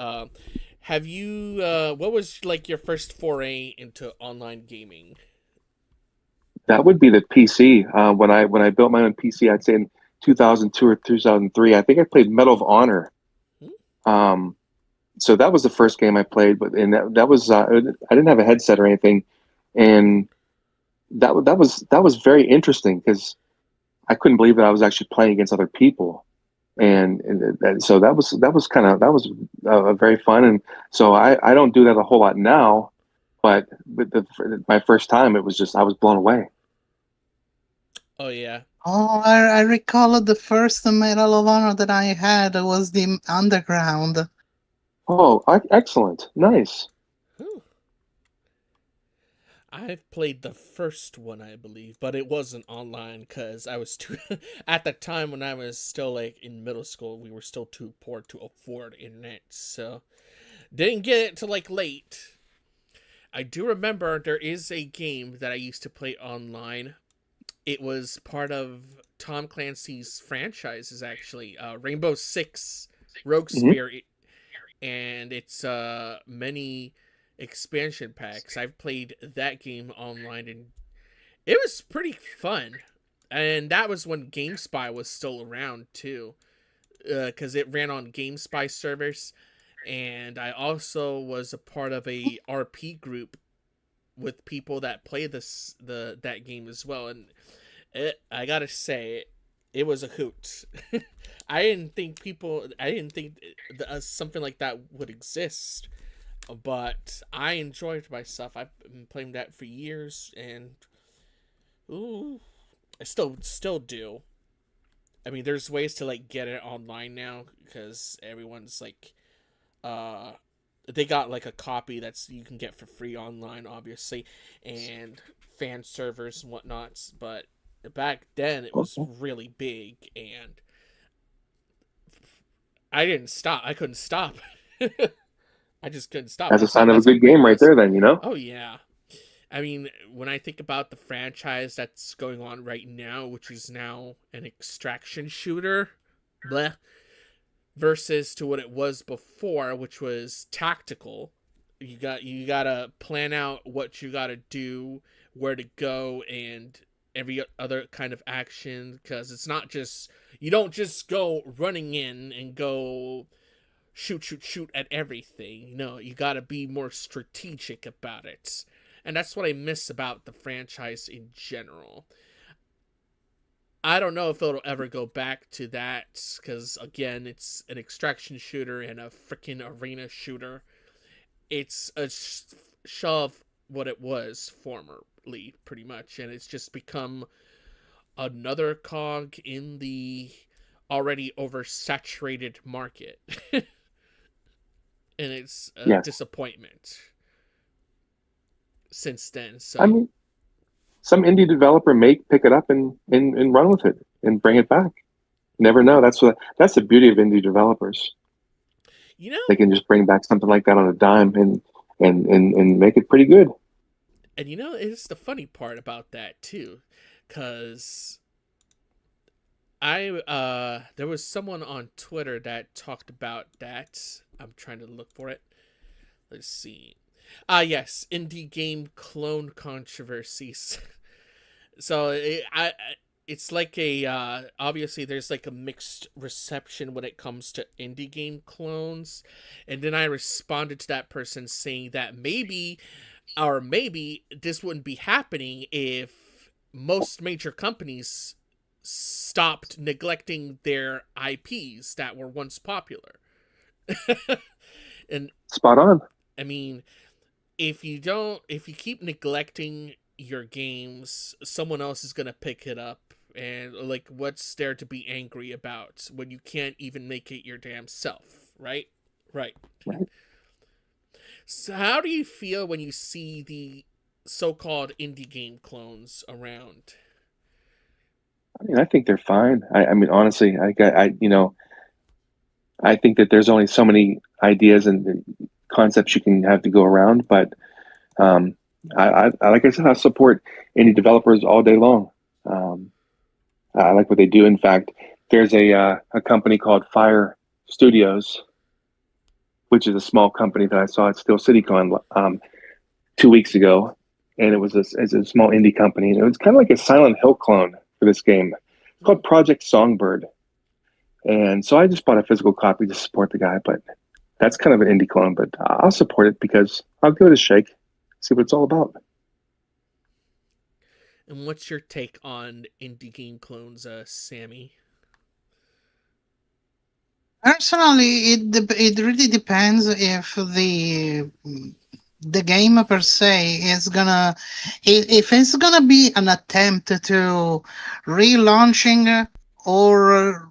have you what was like your first foray into online gaming? That would be the PC. When I built my own PC, I'd say in 2002 or 2003. I think I played Medal of Honor. Um, so that was the first game I played, and that was I didn't have a headset or anything, and that was very interesting because I couldn't believe that I was actually playing against other people, and so that was kind of very fun. And so I don't do that a whole lot now, but with my first time, it was just I was blown away. Oh yeah. Oh, I recall the first Medal of Honor that I had was the Underground. Oh, excellent, nice. Whew. I've played the first one, I believe, but it wasn't online because I was too. At the time when I was still like in middle school, we were still too poor to afford internet, so didn't get it till like late. I do remember there is a game that I used to play online. It was part of Tom Clancy's franchises, actually, Rainbow Six Rogue Mhm. Spirit, and it's many expansion packs. I've played that game online, and it was pretty fun. And that was when GameSpy was still around too, because it ran on GameSpy servers. And I also was a part of a RP group with people that play that game as well. And I gotta say, it was a hoot. I didn't think something like that would exist, but I enjoyed myself. I've been playing that for years, and ooh, I still do. I mean, there's ways to like get it online now because everyone's like, they got like a copy that's you can get for free online, obviously, and fan servers and whatnots. But back then, it was really big, and I didn't stop. I couldn't stop. I just couldn't stop. That's a sign of a That's how good great game it right was. there, then, you know? Oh yeah. I mean, when I think about the franchise that's going on right now, which is now an extraction shooter, bleh, versus to what it was before, which was tactical. You gotta plan out what you gotta do, where to go, and every other kind of action. Because it's not just you don't just go running in and go shoot at everything. No, you gotta be more strategic about it. And that's what I miss about the franchise in general. I don't know if it'll ever go back to that because again, it's an extraction shooter and a freaking arena shooter. It's a shove what it was formerly, pretty much, and it's just become another cog in the already oversaturated market, and it's a Yes. disappointment since then. So I mean, some indie developer may pick it up and run with it and bring it back. You never know. That's the beauty of indie developers. you know, They can just bring back something like that on a dime and make it pretty good. and you know, it's the funny part about that too, because there was someone on Twitter that talked about that. I'm trying to look for it. Let's see. Yes, indie game clone controversies. So it's like a obviously there's like a mixed reception when it comes to indie game clones, and then I responded to that person saying that maybe this wouldn't be happening if most major companies stopped neglecting their IPs that were once popular. And Spot on. I mean, if you keep neglecting your games, someone else is gonna pick it up, and like, what's there to be angry about when you can't even make it your damn self, right? Right. Right. So how do you feel when you see the so-called indie game clones around? I mean, I think they're fine. I mean, honestly, I think that there's only so many ideas and concepts you can have to go around, but um, like I said, I support indie developers all day long. I like what they do. In fact, there's a company called Fire Studios, which is a small company that I saw at Steel City Con 2 weeks ago, and it's a small indie company, and it was kind of like a Silent Hill clone for this game. It's called Project Songbird, and so I just bought a physical copy to support the guy. But that's kind of an indie clone, but I'll support it because I'll give it a shake, see what it's all about. And what's your take on indie game clones, Sammy? Personally, it really depends if the game per se is gonna if it's gonna be an attempt to relaunching or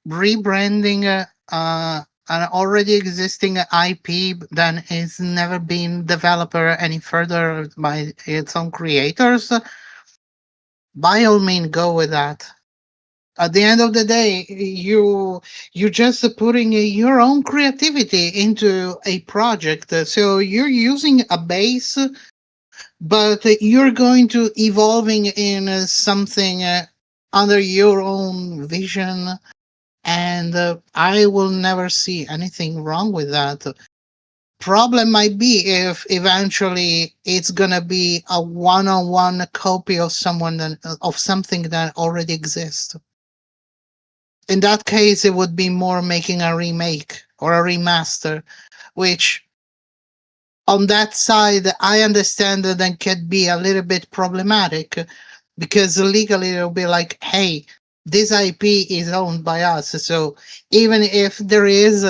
rebranding an already existing IP that is never been developed any further by its own creators. By all means, go with that. At the end of the day, you're just putting your own creativity into a project. So you're using a base, but you're going to evolving in something under your own vision, and I will never see anything wrong with that. Problem might be if eventually it's gonna be a one-on-one copy of of something that already exists. In that case, it would be more making a remake or a remaster, which on that side, I understand that can be a little bit problematic because legally it'll be like, hey, this IP is owned by us. So even if there is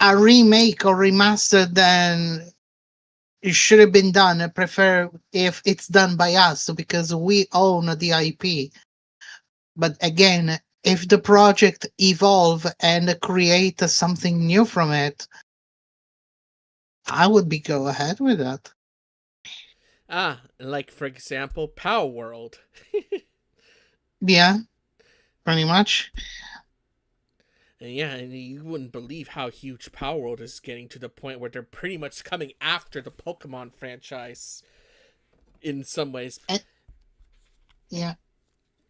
a remake or remaster, then it should have been done. I prefer if it's done by us because we own the IP. But again, if the project evolve and create something new from it, I would be go ahead with that. Like for example, Power World. Yeah, pretty much. And yeah, and you wouldn't believe how huge Power World is getting to the point where they're pretty much coming after the Pokemon franchise in some ways. Yeah.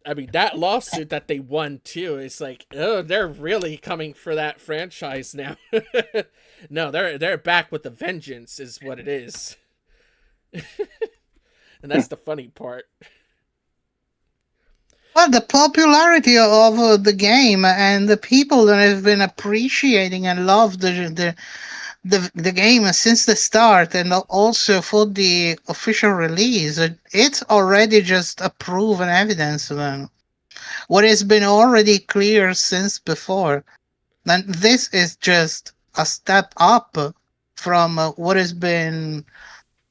I mean, that lawsuit that they won too is like, oh, they're really coming for that franchise now. No, they're back with the vengeance, is what it is, and that's the funny part. Well, the popularity of the game and the people that have been appreciating and love the game since the start and also for the official release, it's already just a proven evidence then. What has been already clear since before. And this is just a step up from what has been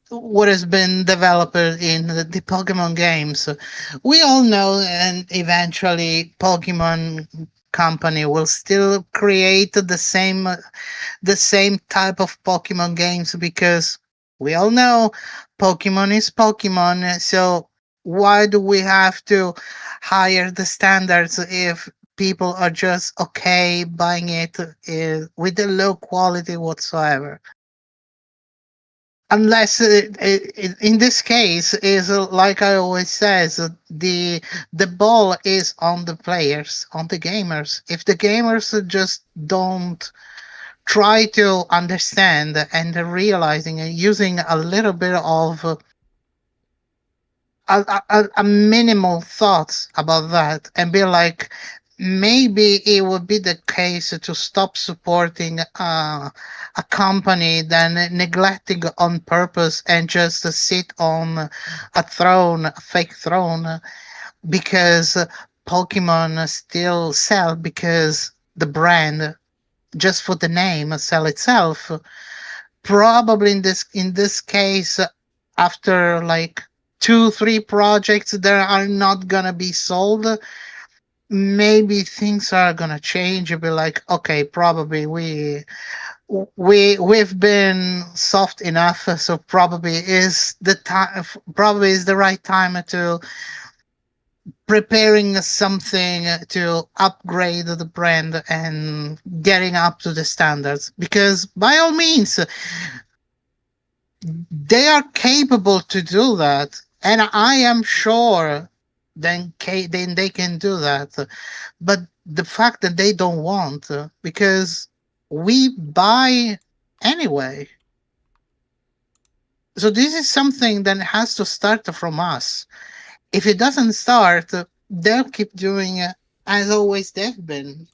developed in the Pokemon games. We all know, and eventually Pokemon company will still create the same type of Pokemon games because we all know Pokemon is Pokemon. So why do we have to higher the standards if people are just okay buying it with the low quality whatsoever? Unless in this case is like I always says, the ball is on the players, on the gamers. If the gamers just don't try to understand and realizing and using a little bit of a minimal thoughts about that and be like, maybe it would be the case to stop supporting a company than neglecting on purpose and just sit on a throne, a fake throne, because Pokemon still sell because the brand just for the name sell itself. Probably in this case, after like 2 3 projects that are not gonna be sold, maybe things are gonna change. You'll be like, okay, probably we've been soft enough, so probably is the time, probably is the right time to preparing something to upgrade the brand and getting up to the standards, because by all means they are capable to do that, and I am sure then they can do that. But the fact that they don't want, because we buy anyway. So this is something that has to start from us. If it doesn't start, they'll keep doing it as always they've been.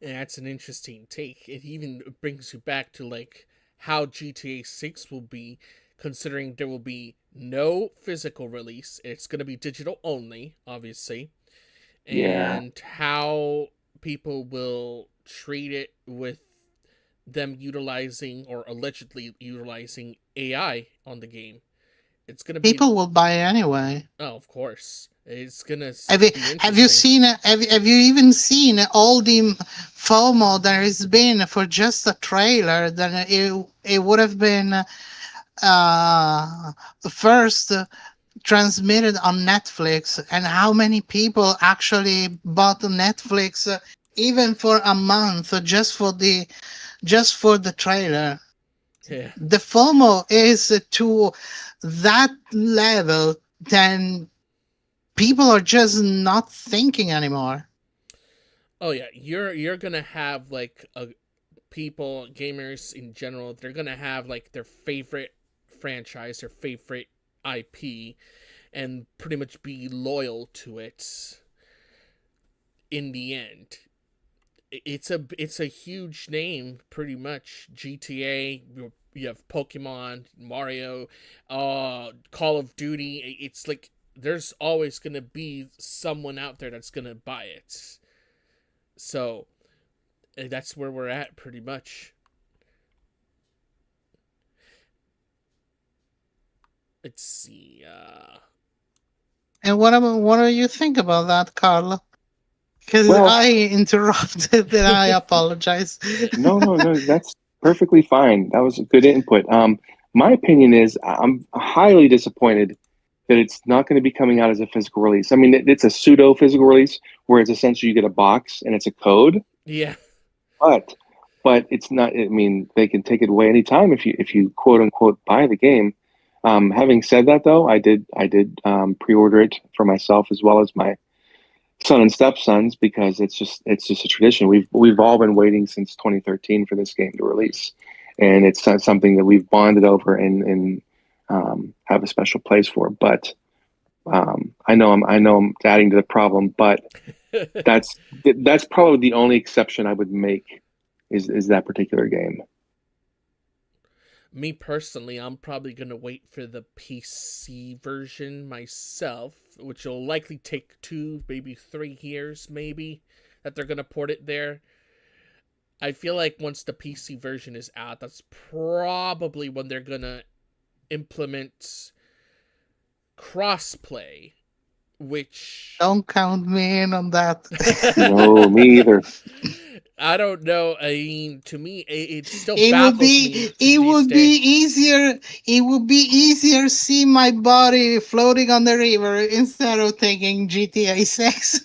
And that's an interesting take. It even brings you back to like how GTA 6 will be, considering there will be no physical release. It's going to be digital only, obviously. Yeah. And how people will treat it with them utilizing or allegedly utilizing AI on the game. It's going to be, People will buy anyway. oh, of course. It's going to Have you, be have you interesting. seen have you even seen all the FOMO there has been for just a trailer? Then it would have been first transmitted on Netflix, and how many people actually bought Netflix even for a month just for the trailer. Yeah. The FOMO is to that level, then people are just not thinking anymore. Oh yeah, you're going to have like people, gamers in general, they're going to have like their favorite franchise, their favorite IP, and pretty much be loyal to it in the end. It's a huge name, pretty much. GTA, you have Pokemon, Mario, Call of Duty. It's like there's always gonna be someone out there that's gonna buy it. So that's where we're at, pretty much. Let's see. And what do you think about that, Carl? Because Well, I interrupted and I apologize. no, that's perfectly fine. That was a good input. My opinion is I'm highly disappointed that it's not going to be coming out as a physical release. I mean, it's a pseudo physical release where it's essentially you get a box and it's a code, Yeah. but it's not. I mean, they can take it away anytime if you quote unquote buy the game. Having said that, though, I did pre-order it for myself as well as my son and stepsons because it's just a tradition. We've all been waiting since 2013 for this game to release, and it's something that we've bonded over and have a special place for. But I know I'm adding to the problem, but that's probably the only exception I would make is that particular game. Me personally, I'm probably gonna wait for the PC version myself, which will likely take 2, maybe 3 years, maybe that they're gonna port it there. I feel like once the PC version is out, that's probably when they're gonna implement crossplay, which Don't count me in on that. No, me either. I don't know. I mean, to me, it still It would baffles me be to it this would be day. easier it would be easier see my body floating on the river instead of taking GTA 6.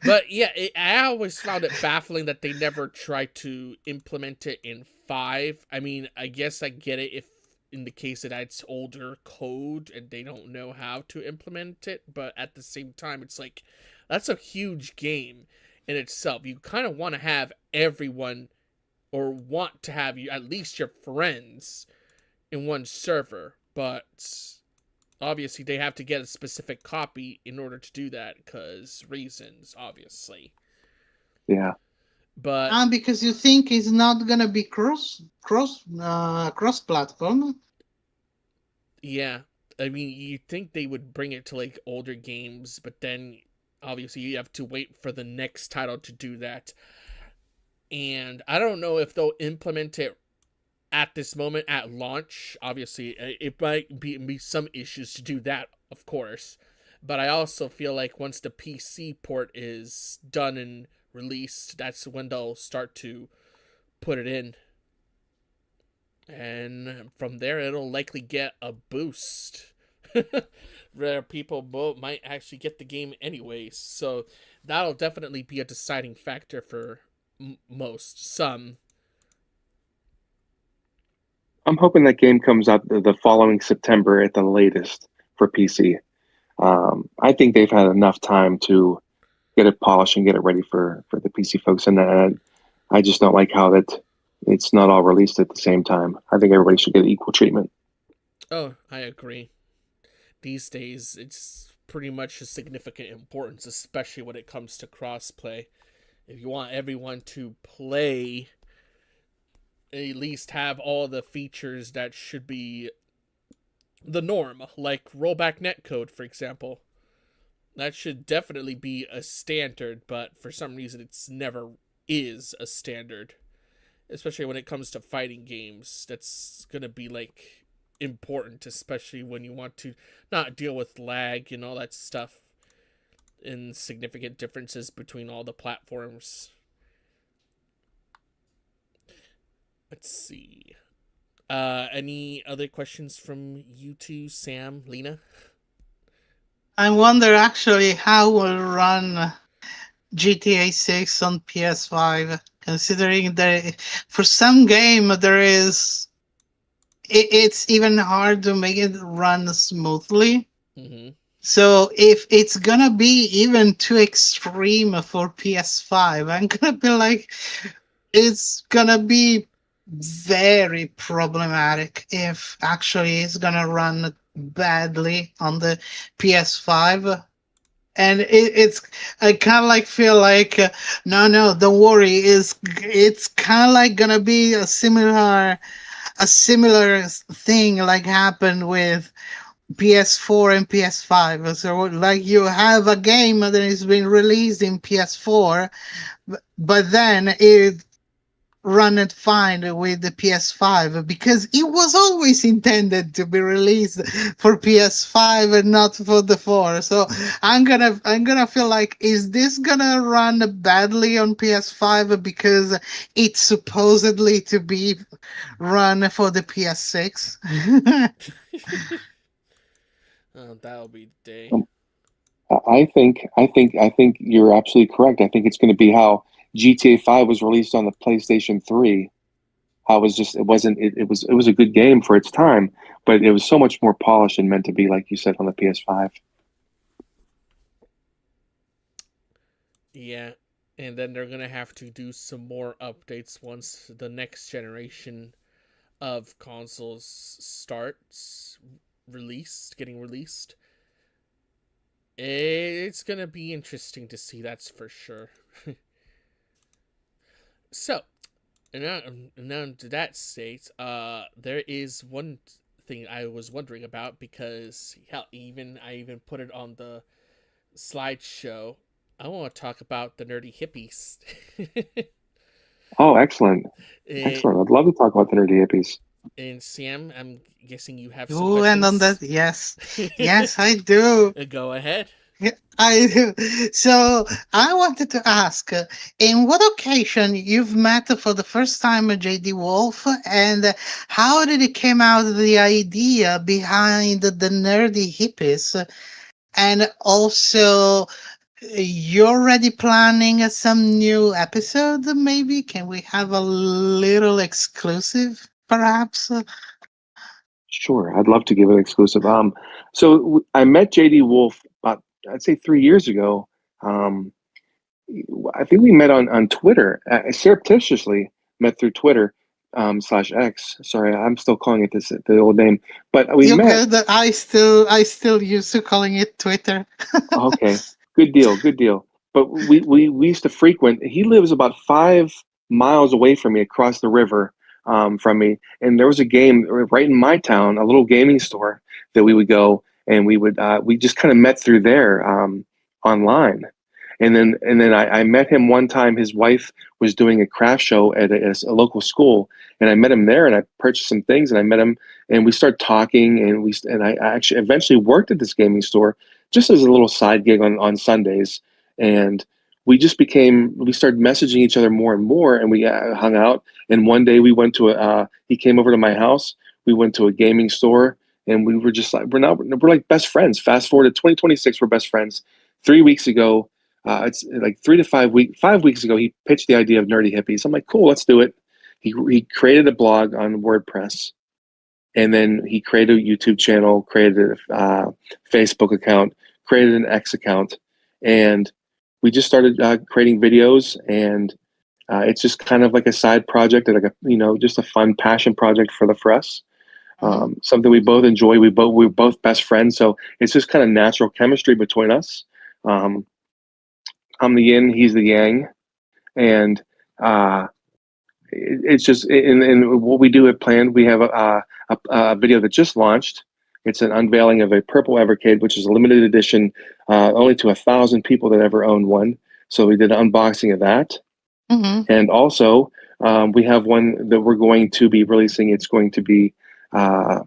But yeah, I always found it baffling that they never tried to implement it in 5. I mean, I guess I get it if in the case that it's older code and they don't know how to implement it, but at the same time, it's like that's a huge game in itself. You kind of want to have everyone or want to have you at least your friends in one server, but obviously they have to get a specific copy in order to do that because reasons, obviously. Yeah. But Because you think it's not gonna be cross platform. yeah, I mean, you think they would bring it to like older games, but then obviously you have to wait for the next title to do that. And I don't know if they'll implement it at this moment at launch. Obviously, it might be some issues to do that, of course. But I also feel like once the PC port is done and released, that's when they'll start to put it in. And from there, it'll likely get a boost. Where people might actually get the game anyways. So that'll definitely be a deciding factor for some. I'm hoping that game comes out the following September at the latest for PC. I think they've had enough time to get it polished and get it ready for the PC folks. And I just don't like how that it's not all released at the same time. I think everybody should get equal treatment. Oh, I agree. These days, it's pretty much a significant importance, especially when it comes to crossplay. If you want everyone to play at least have all the features that should be the norm, like rollback netcode, for example. That should definitely be a standard, but for some reason it's never is a standard. Especially when it comes to fighting games. That's gonna be like important, especially when you want to not deal with lag and all that stuff and significant differences between all the platforms. Let's see. Any other questions from you two, Sam, Lena? I wonder actually how will run GTA 6 on PS5, considering that for some game there is it's even hard to make it run smoothly. Mm-hmm. So if it's gonna be even too extreme for PS5, I'm gonna be like, it's gonna be very problematic if actually it's gonna run badly on the PS5. And it's I kind of like feel like no, don't worry, it's kind of like gonna be a similar thing like happened with PS4 and PS5. So like you have a game that is being released in PS4, but then it run it fine with the PS5 because it was always intended to be released for PS5 and not for the 4. So I'm gonna feel like, is this gonna run badly on PS5 because it's supposedly to be run for the PS6? That'll be the day. I think you're absolutely correct. I think it's going to be how GTA 5 was released on the PlayStation 3. How it was just it was a good game for its time, but it was so much more polished and meant to be, like you said, on the PS5. Yeah, and then they're gonna have to do some more updates once the next generation of consoles starts getting released. It's gonna be interesting to see, that's for sure. So, and now to that state, there is one thing I was wondering about, because hell, I even put it on the slideshow. I want to talk about the Nerdy Hippies. Oh, excellent. Excellent. I'd love to talk about the Nerdy Hippies. And Sam, I'm guessing you have some Oh, questions. and on that, yes, I do. Go ahead. I do. So I wanted to ask, in what occasion you've met for the first time JD Wolf, and how did it came out the idea behind the Nerdy Hippies, and also you're already planning some new episode? Maybe can we have a little exclusive, perhaps? Sure, I'd love to give an exclusive. I met JD Wolf about, I'd say, 3 years ago. Um, I think we met on Twitter, surreptitiously met through Twitter slash X. Sorry, I'm still calling it the old name, but we You're met. good. I still used to calling it Twitter. Okay, good deal, good deal. But we used to frequent. He lives about 5 miles away from me, across the river from me, and there was a game right in my town, a little gaming store that we would go, and we just kind of met through there online. And then I met him one time. His wife was doing a craft show at a local school, and I met him there, and I purchased some things, and I met him, and we started talking, and I actually eventually worked at this gaming store just as a little side gig on Sundays, and we started messaging each other more and more, and we hung out. And one day we went to he came over to my house. We went to a gaming store, and we were just like, we're like best friends. Fast forward to 2026, we're best friends. 3 weeks ago, it's like 5 weeks ago, he pitched the idea of Nerdy Hippies. I'm like, cool, let's do it. He created a blog on WordPress, and then he created a YouTube channel, created a Facebook account, created an X account, and we just started creating videos. And it's just kind of like a side project, like just a fun passion project for us. Something we both enjoy. We're both best friends, so it's just kind of natural chemistry between us. I'm the yin, he's the yang, and it's just and what we do have planned. We have a video that just launched. It's an unveiling of a purple Evercade, which is a limited edition, only to 1,000 people that ever owned one. So we did an unboxing of that, Mm-hmm. and also we have one that we're going to be releasing. It's going to be uh,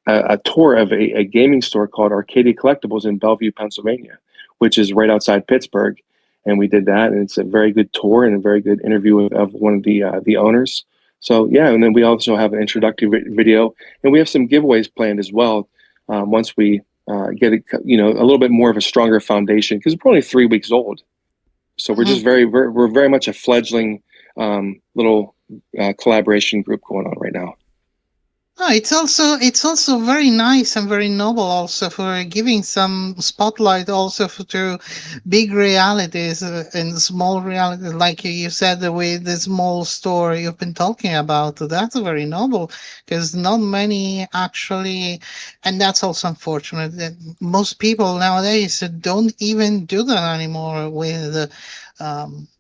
a tour of a gaming store called Arcadia Collectibles in Bellevue, Pennsylvania, which is right outside Pittsburgh. And we did that, and it's a very good tour and a very good interview of one of the owners. So yeah, and then we also have an introductory video, and we have some giveaways planned as well. Once we get a little bit more of a stronger foundation, because we're only 3 weeks old, so we're just we're very much a fledgling little collaboration group going on right now. Oh, it's also very nice and very noble also for giving some spotlight also to big realities and small realities, like you said with the small store you've been talking about. That's very noble because not many actually, and that's also unfortunate that most people nowadays don't even do that anymore with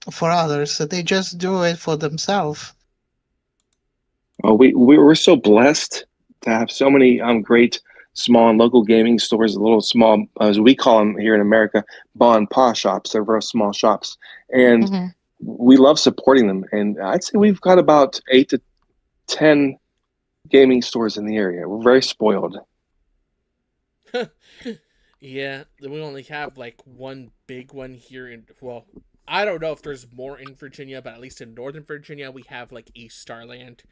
for others. They just do it for themselves. We're so blessed to have so many great small and local gaming stores, little small, as we call them here in America, bon pa shops. They're very small shops, and Mm-hmm. we love supporting them. And I'd say we've got about 8 to 10 gaming stores in the area. We're very spoiled. Yeah, we only have like one big one here in, well, I don't know if there's more in Virginia, but at least in Northern Virginia we have like East Starland.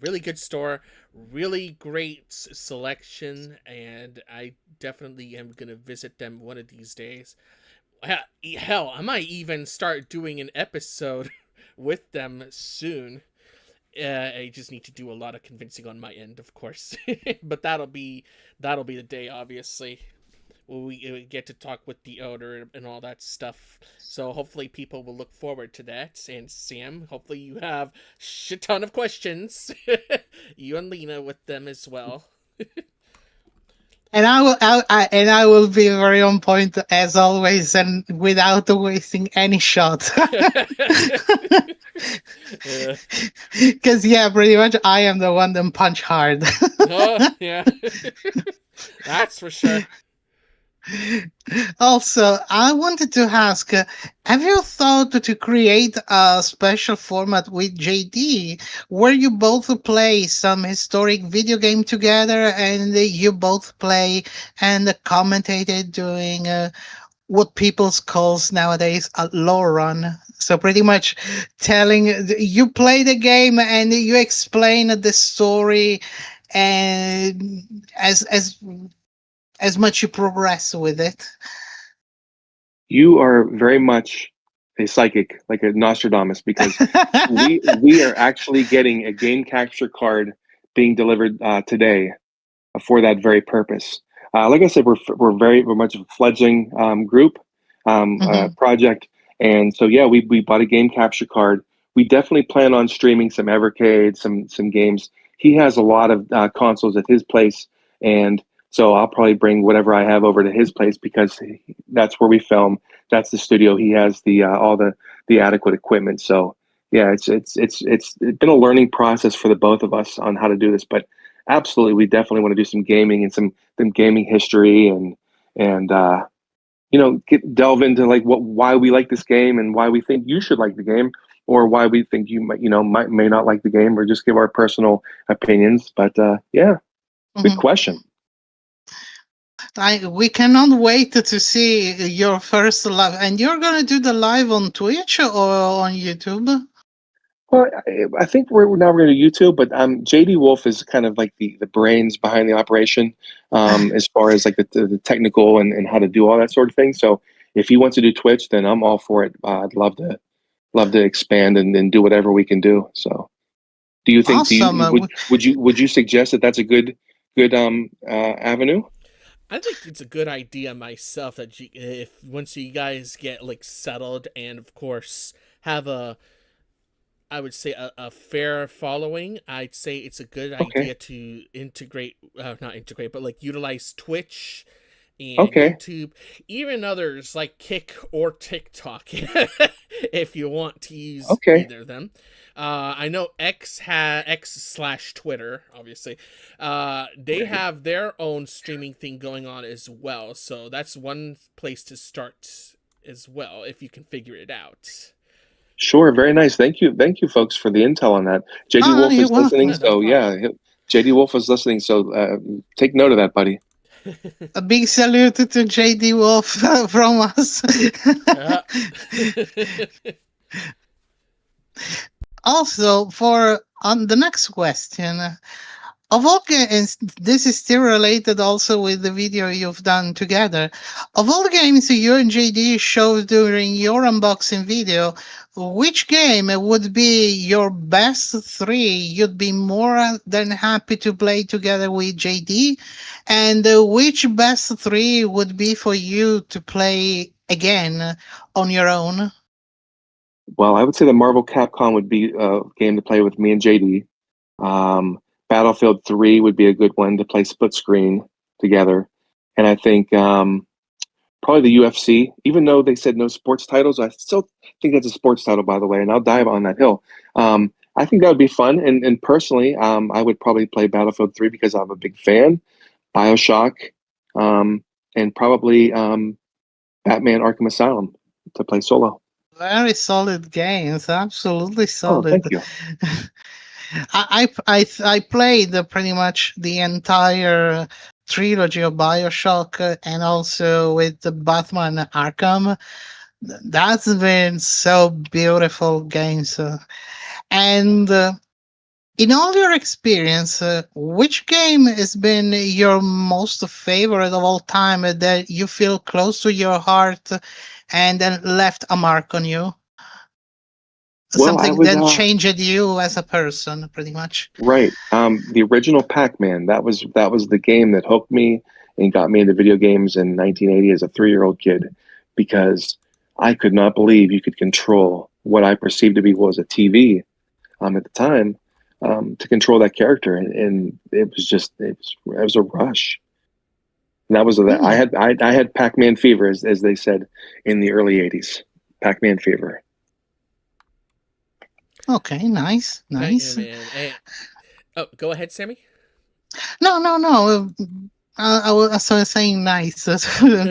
Really good store, really great selection, and I definitely am gonna visit them one of these days. Hell, I might even start doing an episode with them soon. I just need to do a lot of convincing on my end, of course, but that'll be the day, obviously. We get to talk with the owner and all that stuff. So hopefully people will look forward to that. And Sam, hopefully you have shit ton of questions. You and Lena with them as well. And I will be very on point as always, and without wasting any shot. Because yeah, pretty much I am the one that punch hard. Oh, yeah. That's for sure. Also, I wanted to ask, have you thought to create a special format with JD where you both play some historic video game together and you both play and commentated doing what people calls nowadays a lore run? So pretty much telling you play the game and you explain the story, and as much you progress with it. You are very much a psychic, like a Nostradamus, because we are actually getting a game capture card being delivered today for that very purpose. Like I said, we're much of a fledgling group Mhm. project, and so yeah, we bought a game capture card. We definitely plan on streaming some Evercade, some games. He has a lot of consoles at his place, and so I'll probably bring whatever I have over to his place because that's where we film. That's the studio. He has the all the adequate equipment. So yeah, it's been a learning process for the both of us on how to do this, but absolutely, we definitely want to do some gaming and some gaming history and delve into like why we like this game and why we think you should like the game, or why we think you may not like the game, or just give our personal opinions. But yeah, good Mhm. question. We cannot wait to see your first live. And you're gonna do the live on Twitch or on YouTube? Well, I think we're going to YouTube, but JD Wolf is kind of like the brains behind the operation, as far as like the technical and how to do all that sort of thing. So if he wants to do Twitch, then I'm all for it. I'd love to expand and do whatever we can do. So, do Awesome. you would you suggest that that's a good avenue? I think it's a good idea myself that if once you guys get like settled and of course have I would say a fair following, I'd say it's a good Okay. idea to integrate, not integrate, but like utilize Twitch and Okay. YouTube, even others like Kick or TikTok, if you want to use Okay. either of them. I know X/Twitter, obviously. They have their own streaming thing going on as well, so that's one place to start as well if you can figure it out. Sure. Very nice. Thank you, folks, for the intel on that. JD Wolf you're is listening, welcome. so yeah, JD Wolf is listening. So take note of that, buddy. A big salute to JD Wolf from us. Also, for on the next question, of all games, this is still related also with the video you've done together. Of all the games you and JD showed during your unboxing video, which game would be your best three you'd be more than happy to play together with JD? And which best three would be for you to play again on your own? Well, I would say the Marvel Capcom would be a game to play with me and JD. Battlefield 3 would be a good one to play split screen together. And I think probably the UFC, even though they said no sports titles, I still think that's a sports title, by the way, and I'll dive on that hill. I think that would be fun. And personally, I would probably play Battlefield 3 because I'm a big fan. BioShock, and probably Batman Arkham Asylum to play solo. Very solid games, absolutely solid. Oh, thank you. I played pretty much the entire trilogy of BioShock and also with the Batman Arkham. That's been so beautiful games. And in all your experience, which game has been your most favorite of all time that you feel close to your heart and then left a mark on you? Well, Something that changed you as a person, pretty much. Right. The original Pac-Man, that was the game that hooked me and got me into video games in 1980 as a 3-year-old kid, because I could not believe you could control what I perceived to be was a TV at the time, to control that character, and it was a rush. And that was I had Pac-Man fever, as they said in the early 80s. Pac-Man fever. Okay, nice. Hey, oh, go ahead, Sammy. No. I was saying nice.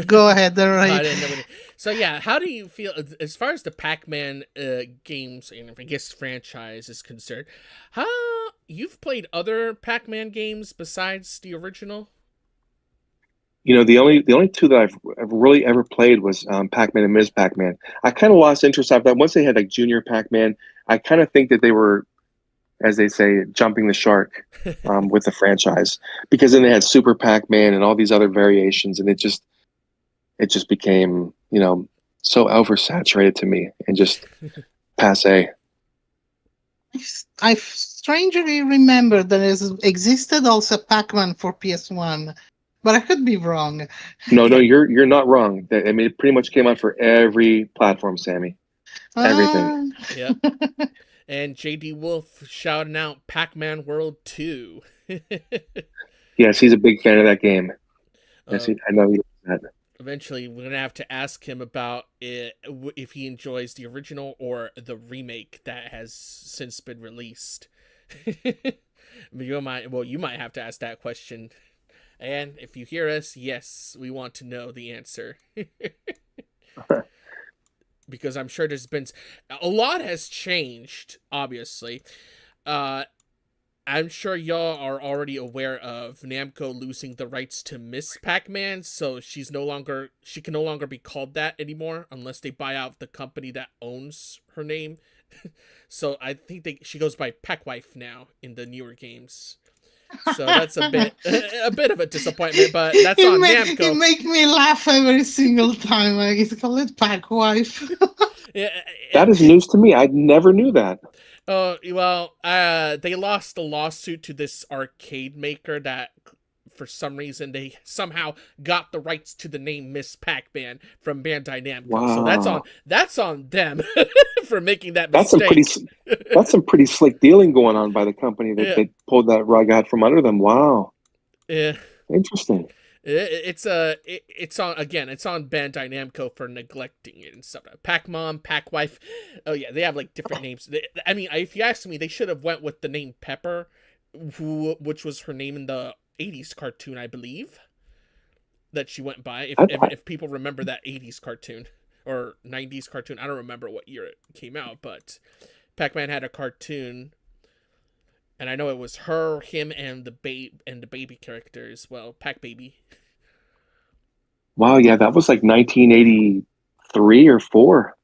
Go ahead. Right. So yeah, how do you feel as far as the Pac-Man games and I guess franchise is concerned? How you've played other Pac-Man games besides the original? You know, the only two that I've really ever played was Pac-Man and Ms. Pac-Man. I kind of lost interest after that. Once they had like Junior Pac-Man, I kind of think that they were, as they say, jumping the shark with the franchise, because then they had Super Pac-Man and all these other variations, and it just became, so oversaturated to me and just passe. I strangely remember that it existed also Pac-Man for PS1. But I could be wrong. No, you're not wrong. I mean, it pretty much came out for every platform, Sammy. Everything. Yeah. And JD Wolf shouting out Pac-Man World 2. Yes, he's a big fan of that game. Yes, I know he does that. Eventually, we're going to have to ask him about if he enjoys the original or the remake that has since been released. You might have to ask that question. And if you hear us, yes, we want to know the answer. Because I'm sure there's been a lot has changed, obviously. I'm sure y'all are already aware of Namco losing the rights to Miss Pac-Man, so she can no longer be called that anymore unless they buy out the company that owns her name. So I think she goes by Pac-Wife now in the newer games. So that's a bit of a disappointment, but that's on Namco. It makes me laugh every single time. I get to call it Pac-Wife. That is news to me. I never knew that. They lost the lawsuit to this arcade maker that, for some reason, they somehow got the rights to the name Miss Pac-Man from Bandai Namco. Wow. So that's on them for making that mistake. That's some pretty slick dealing going on by the company that pulled that rug out from under them. Wow. Yeah. Interesting. It's on again. It's on Bandai Namco for neglecting it and stuff. Pac Mom, Pac Wife. Oh yeah, they have like different names. I mean, if you ask me, they should have went with the name Pepper, which was her name in the '80s cartoon, I believe. That she went by. If people remember that '80s cartoon or '90s cartoon, I don't remember what year it came out, but Pac-Man had a cartoon. And I know it was her, him, and the baby characters. Well, Pac Baby. Wow, yeah, that was like 1983 or four,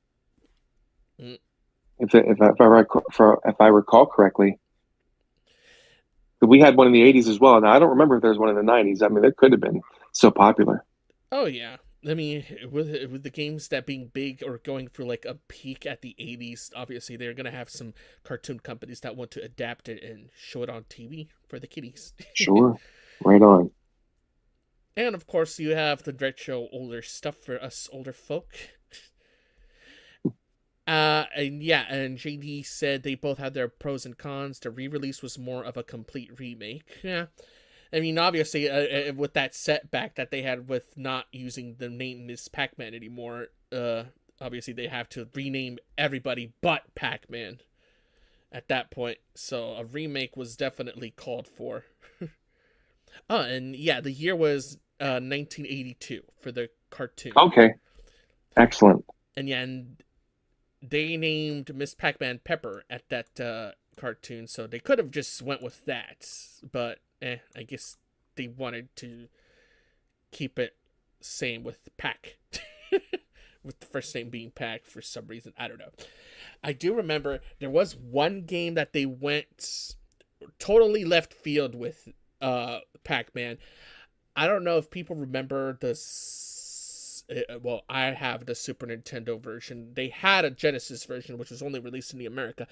Mm. if I recall correctly. But we had one in the 80s as well. Now I don't remember if there was one in the 90s. I mean, it could have been so popular. Oh yeah, I mean, with the games that being big or going through like a peak at the '80s, obviously they're gonna have some cartoon companies that want to adapt it and show it on TV for the kiddies. Sure, right on. And of course, you have the retro older stuff for us older folk. And yeah, and JD said they both had their pros and cons. The re-release was more of a complete remake. Yeah, I mean, obviously, with that setback that they had with not using the name Miss Pac-Man anymore, obviously they have to rename everybody but Pac-Man at that point. So a remake was definitely called for. Oh, and yeah, the year was 1982 for the cartoon. Okay, excellent. And yeah, and they named Miss Pac-Man Pepper at that cartoon, so they could have just went with that, but I guess they wanted to keep it same with Pac, with the first name being Pac for some reason. I don't know. I do remember there was one game that they went totally left field with Pac-Man. I don't know if people remember well, I have the Super Nintendo version. They had a Genesis version, which was only released in the America.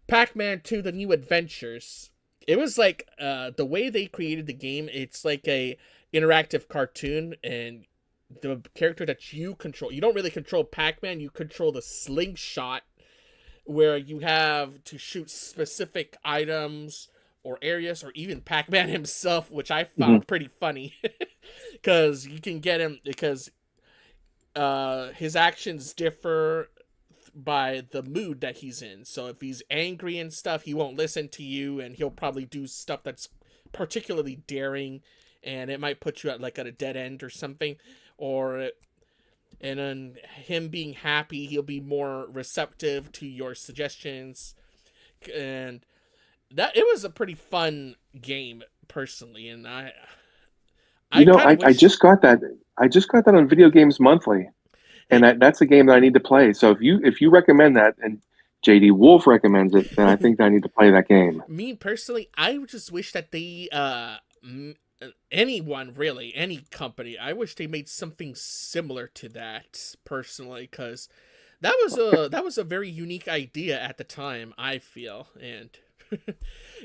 Pac-Man 2: The New Adventures. It was like the way they created the game. It's like a interactive cartoon, and the character that you control. You don't really control Pac-Man. You control the slingshot, where you have to shoot specific items or areas, or even Pac-Man himself, which I found pretty funny, because you can get him because his actions differ by the mood that he's in. So if he's angry and stuff, he won't listen to you, and he'll probably do stuff that's particularly daring, and it might put you at a dead end or something. And then him being happy, he'll be more receptive to your suggestions, and that it was a pretty fun game personally. And I just got that. I just got that on Video Games Monthly, and that's a game that I need to play. So if you recommend that, and JD Wolf recommends it, then I think I need to play that game. Me personally, I just wish that they anyone really, any company, I wish they made something similar to that personally, because that was a very unique idea at the time, I feel. And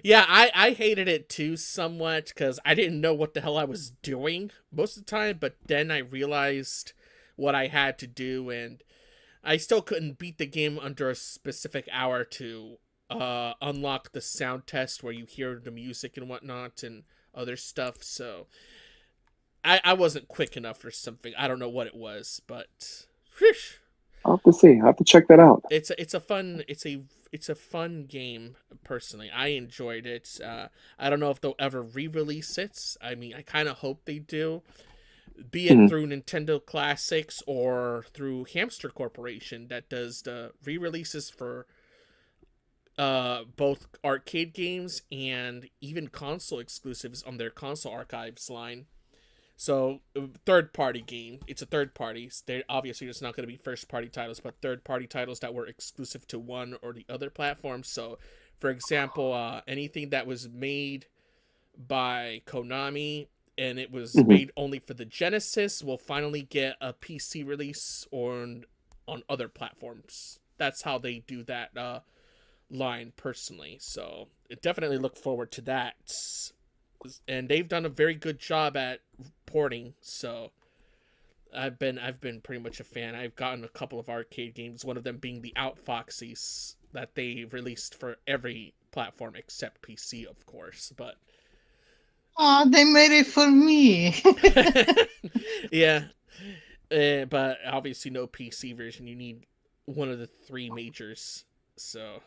yeah, I hated it too somewhat, because I didn't know what the hell I was doing most of the time, but then I realized what I had to do, and I still couldn't beat the game under a specific hour to unlock the sound test where you hear the music and whatnot and other stuff. So I wasn't quick enough or something. I don't know what it was, but wheesh. I'll have to see. I'll have to check that out. It's a fun game personally. I enjoyed it. I don't know if they'll ever re-release it. I mean, I kind of hope they do, be it through Nintendo Classics or through Hamster Corporation that does the re-releases for both arcade games and even console exclusives on their console archives line. So, third party game. It's a third party. They're obviously it's not going to be first party titles, but third party titles that were exclusive to one or the other platform. So, for example, anything that was made by Konami and it was made only for the Genesis will finally get a PC release on other platforms. That's how they do that line personally. So, definitely look forward to that. And they've done a very good job at porting, so I've been pretty much a fan. I've gotten a couple of arcade games, one of them being the Outfoxies that they released for every platform except PC, of course. But Oh, they made it for me. Yeah, but obviously no PC version. You need one of the three majors. So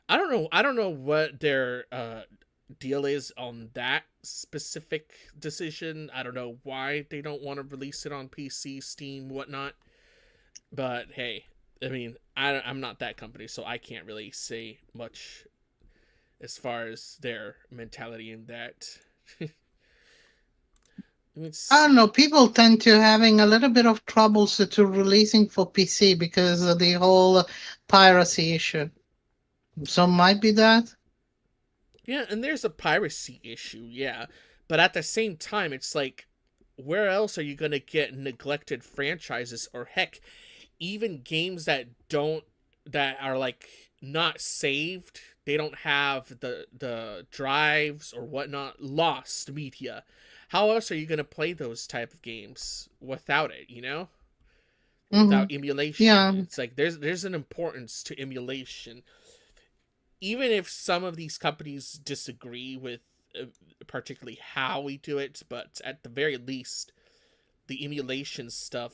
I don't know. I don't know what their deal is on that specific decision. I don't know why they don't want to release it on PC, Steam, whatnot. But hey, I mean, I'm not that company, so I can't really say much as far as their mentality in that. I It's don't know. People tend to having a little bit of troubles to releasing for PC because of the whole piracy issue. So might be that. yeah, and there's a piracy issue, yeah, but at the same time, it's like, where else are you gonna get neglected franchises, or heck, even games that don't that are like not saved? They don't have the drives or whatnot, lost media. How else are you gonna play those type of games without it? Hmm. Without emulation, Yeah, it's like there's an importance to emulation, even if some of these companies disagree with uh, particularly how we do it, but at the very least, the emulation stuff,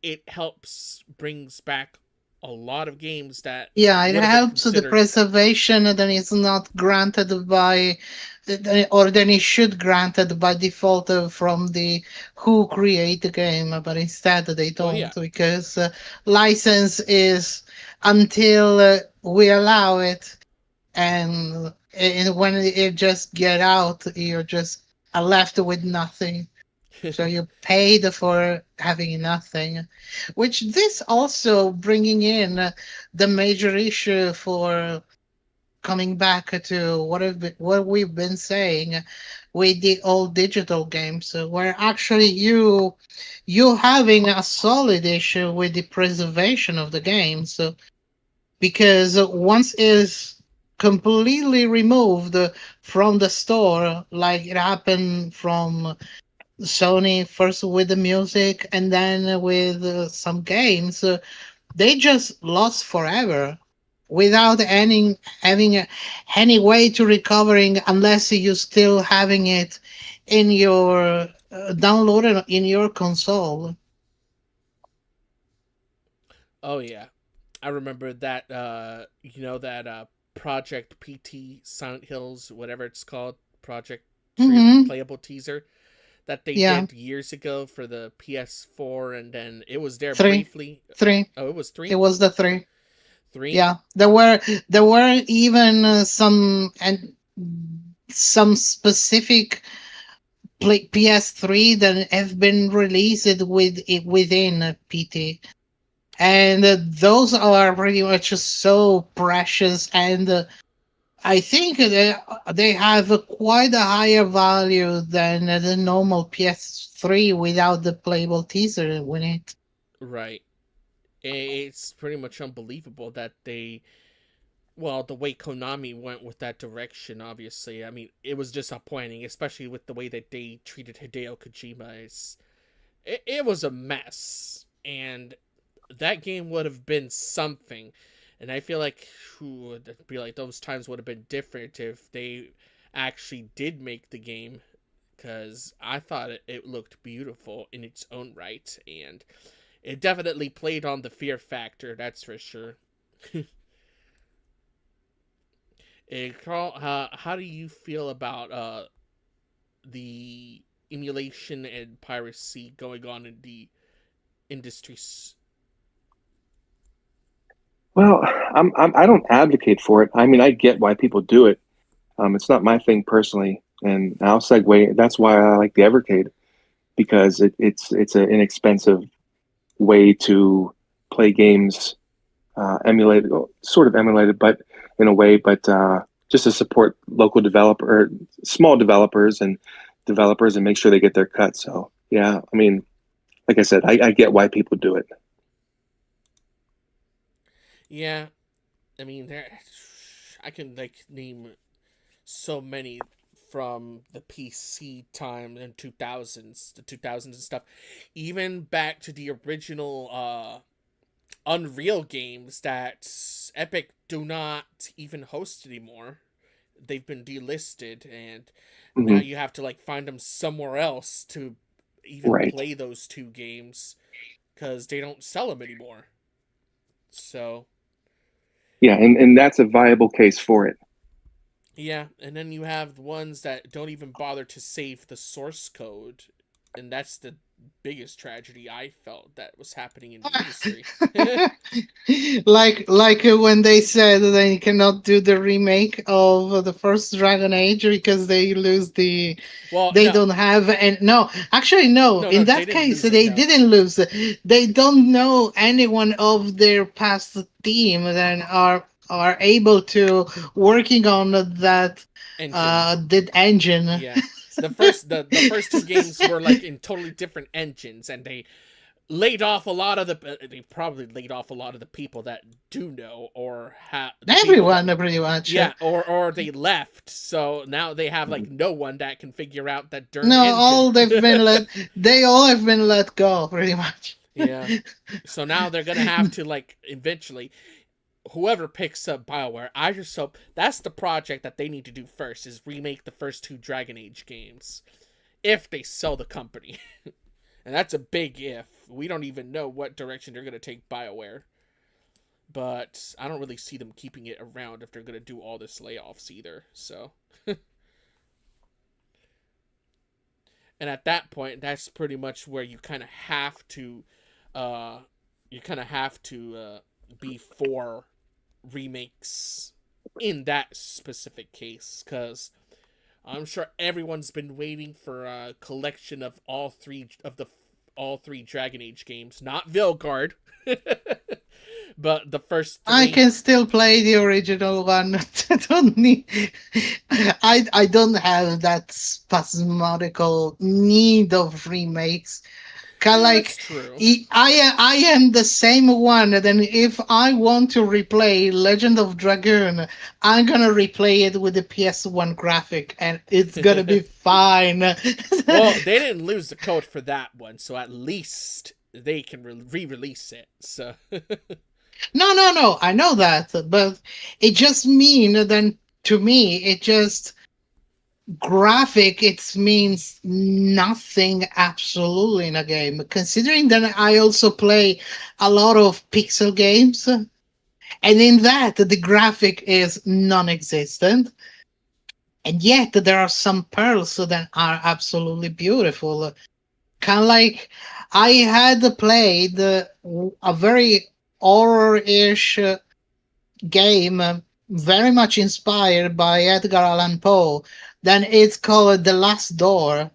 it helps brings back a lot of games that yeah. It would have been helps with the considered. preservation, and then it's not granted by, or then it should granted by default from the who create the game, but instead they Oh don't yeah. because license is until we allow it, and when it just get out, you're just left with nothing. So you paid for having nothing, which this also bringing in the major issue for coming back to what we've been saying with the old digital games, where actually you having a solid issue with the preservation of the games, because once is completely removed from the store, like it happened from Sony first with the music and then with some games, they just lost forever without any having any way to recovering unless you still having it in your downloaded in your console. Oh yeah, I remember that. That Project PT Silent Hills, whatever it's called, Project Hmm. Playable Teaser that they Yeah, did years ago for the PS4, and then it was there three, briefly. three. Oh, it was It three. was the three. Three. Yeah, there were even some specific PS3 that have been released within PT, and those are pretty much so precious, and I think they have quite a higher value than the normal PS3 without the playable teaser in it. Right. It's pretty much unbelievable that they, well, the way Konami went with that direction, obviously. I mean, it was disappointing, especially with the way that they treated Hideo Kojima. It was a mess. And that game would have been something. And I feel like, it'd be like those times would have been different if they actually did make the game. Because I thought it looked beautiful in its own right. And it definitely played on the fear factor, that's for sure. Carl, how do you feel about the emulation and piracy going on in the industry? Well, I don't advocate for it. I mean, I get why people do it. It's not my thing personally, and I'll segue. That's why I like the Evercade because it's an inexpensive way to play games, emulated, sort of emulated, but in a way, but just to support local developer, small developers, and make sure they get their cut. So yeah, I mean, like I said, I get why people do it. Yeah, I mean, I can like name so many from the PC time in 2000s, the 2000s and stuff, even back to the original Unreal games that Epic do not even host anymore. they've been delisted, and now Mhm. you have to like find them somewhere else to even Right. play those two games because they don't sell them anymore. So Yeah, and that's a viable case for it. yeah, and then you have the ones that don't even bother to save the source code, and that's the biggest tragedy I felt that was happening in the industry. like when they said they cannot do the remake of the first Dragon Age because they lose the Well, they no, don't have, and no, actually no, no, in no, they that didn't case lose it. they No, didn't lose. They don't know anyone of their past team that are able to working on that engine. that engine. Yeah, the first two games were like in totally different engines, and they laid off a lot of the. They probably laid off a lot of the people that do know, or the people that. Everyone pretty much. Yeah, or they left, so now they have like no one that can figure out that darn No, engine. all they've been let they all have been let go pretty much. Yeah. So now they're gonna have to like eventually whoever picks up BioWare, I just hope that's the project that they need to do first is remake the first two Dragon Age games. If they sell the company. And that's a big if. We don't even know what direction they're gonna take BioWare. But I don't really see them keeping it around if they're gonna do all this layoffs either. So and at that point, that's pretty much where you kind of have to, uh, be for remakes in that specific case, because I'm sure everyone's been waiting for a collection of all three Dragon Age games, not Vilgard, but the first I three. can still play the original one. I don't need. I don't have that spasmodical need of remakes. Kind of Yeah, that's like true. I am the same one. Then if I want to replay Legend of Dragoon, I'm gonna replay it with the PS1 graphic, and it's gonna be fine. Well, they didn't lose the code for that one, so at least they can re-release it. So No. I know that, but it just mean then to me it just graphic. It means nothing absolutely in a game. Considering that I also play a lot of pixel games, and in that the graphic is non-existent, and yet there are some pearls that are absolutely beautiful. Kind of like I had played a very horror-ish game, very much inspired by Edgar Allan Poe. Then it's called The Last Door.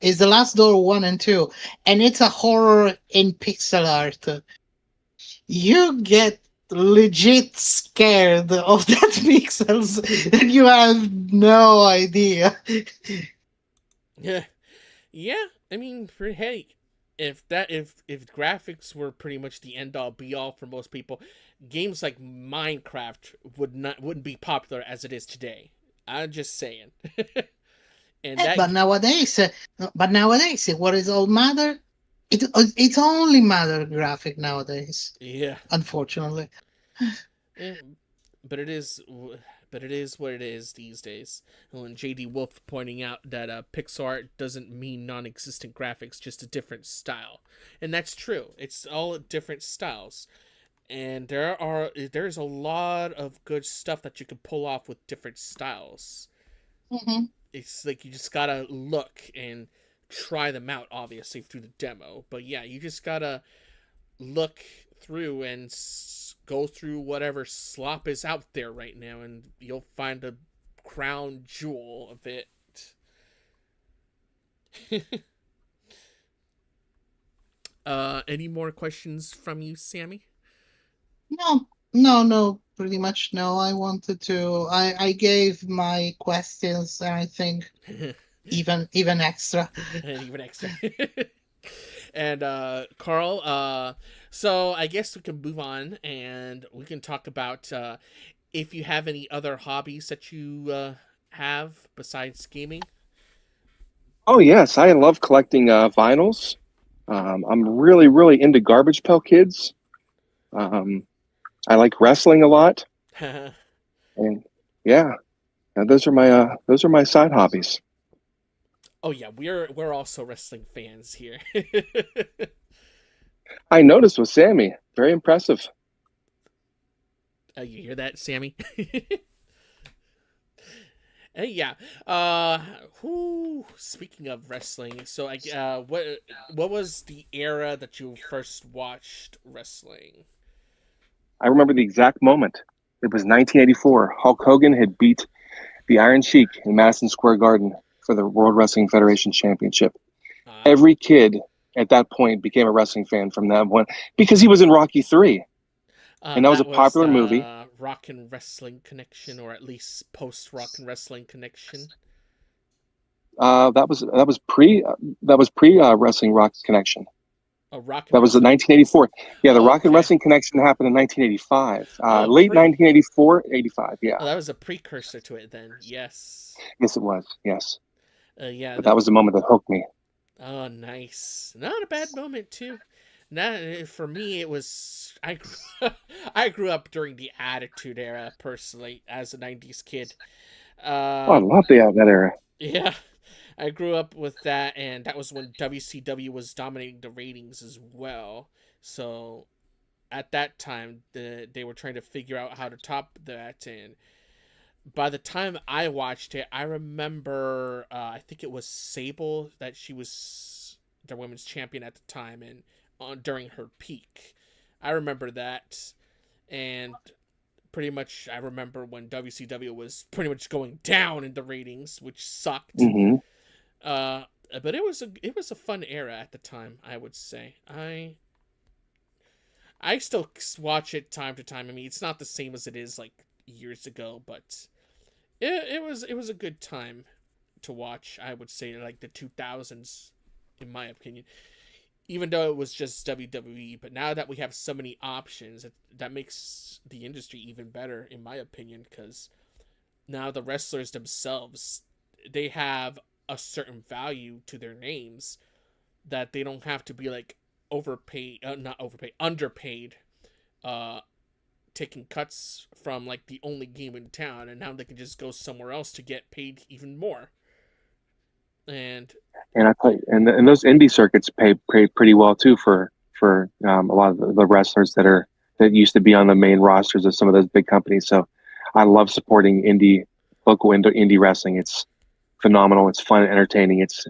It's The Last Door 1 and 2, and it's a horror in pixel art. You get legit scared of that pixels, and you have no idea. yeah, yeah. I mean, for hey, if graphics were pretty much the end all be all for most people, games like Minecraft wouldn't be popular as it is today. I'm just saying. And that But nowadays, what is all matter? It's only matter graphic nowadays. yeah, Unfortunately. yeah, but it is what it is these days. And JD Wolf pointing out that pixel art doesn't mean non-existent graphics, just a different style, and that's true. It's all different styles, and there's a lot of good stuff that you can pull off with different styles. Hmm. It's like you just gotta look and try them out, obviously through the demo. But yeah, you just gotta look through and go through whatever slop is out there right now, and you'll find a crown jewel of it. Any more questions from you, Sammy? No. Pretty much no. I wanted to. I gave my questions, and I think even extra. And even extra. And Carl, so I guess we can move on and we can talk about if you have any other hobbies that you have besides gaming. Oh yes, I love collecting vinyls. I'm really into Garbage Pail Kids. I like wrestling a lot, and yeah, those are my side hobbies. Oh yeah, we're also wrestling fans here. I noticed with Sammy, very impressive. You hear that, Sammy? Yeah. Speaking of wrestling, so what was the era that you first watched wrestling? I remember the exact moment. It was 1984. Hulk Hogan had beat the Iron Sheik in Madison Square Garden for the World Wrestling Federation Championship. Uh, Every kid at that point became a wrestling fan from that one because he was in Rocky 3. And that was a that was popular movie. Rock and Wrestling Connection, or at least post Rock and Wrestling Connection. That was pre Wrestling Rock Connection. Oh, Rock and That was in Wrestling. 1984. Yeah, the Oh, Rock and okay. Wrestling Connection happened in 1985. Oh, Late 1984, 85. Yeah. Oh, that was a precursor to it then. Yes. Yes, it was. Yes. Yeah. But that was the moment that hooked me. Oh, nice. Not a bad moment too. Not for me. It was I grew up during the Attitude Era personally as a '90s kid. Oh, I love that era. Yeah, I grew up with that, and that was when WCW was dominating the ratings as well. So at that time, they were trying to figure out how to top that, and by the time I watched it, I remember I think it was Sable that she was the women's champion at the time, and during her peak, I remember that, and pretty much I remember when WCW was pretty much going down in the ratings, which sucked. Mm-hmm. Uh, but it was a fun era at the time, I would say. I still watch it time to time. I mean, it's not the same as it is like years ago, but it was a good time to watch. I would say like the 2000s, in my opinion. Even though it was just WWE, but now that we have so many options, that makes the industry even better, in my opinion, because now the wrestlers themselves, they have a certain value to their names that they don't have to be like overpaid, not overpaid, underpaid, uh, taking cuts from like the only game in town, and now they can just go somewhere else to get paid even more. And And I tell you, and those indie circuits pay pretty well too for a lot of the wrestlers that used to be on the main rosters of some of those big companies. So I love supporting local indie wrestling. It's phenomenal. It's fun and entertaining. It's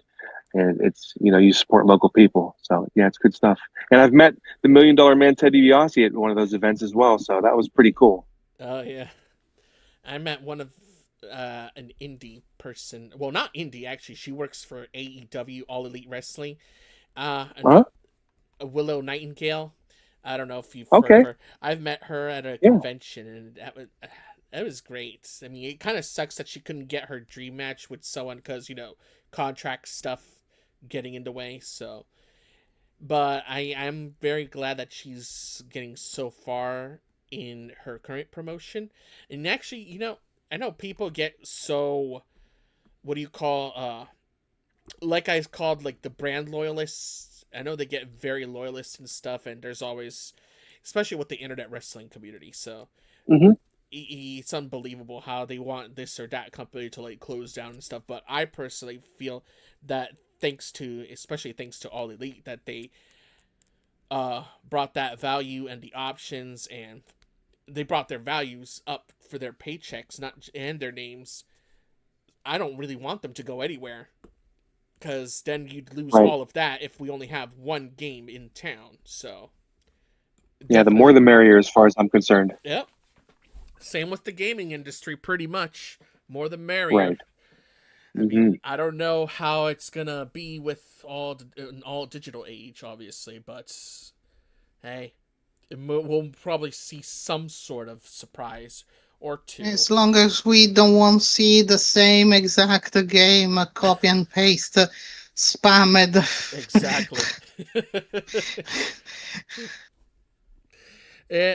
you support local people. So yeah, it's good stuff. And I've met the $1 Million Man Ted DiBiase at one of those events as well. So that was pretty cool. oh yeah, I met one of an indie person. Well, not indie actually. She works for AEW, All Elite Wrestling. Huh? Willow Nightingale. I don't know if you've heard Okay. of her. I've met her at a Yeah. convention, and that was great. I mean, it kind of sucks that she couldn't get her dream match with someone because contract stuff getting in the way. So, but I'm very glad that she's getting so far in her current promotion. And actually, I know people get so, what do you call like I called like the brand loyalists. I know they get very loyalist and stuff, and there's always, especially with the internet wrestling community. So Mm-hmm. it's unbelievable how they want this or that company to like close down and stuff. But I personally feel that especially thanks to All Elite, that they brought that value and the options, and they brought their values up for their paychecks, not and their names. I don't really want them to go anywhere, because then you'd lose Right. all of that if we only have one game in town. So Yeah, the more the merrier, as far as I'm concerned. Yep. Same with the gaming industry, pretty much. More the merrier. Right. I mean, I don't know how it's gonna be with an all digital age, obviously, but hey, we'll probably see some sort of surprise or two. As long as we don't want to see the same exact game, copy and paste, spammed. Exactly.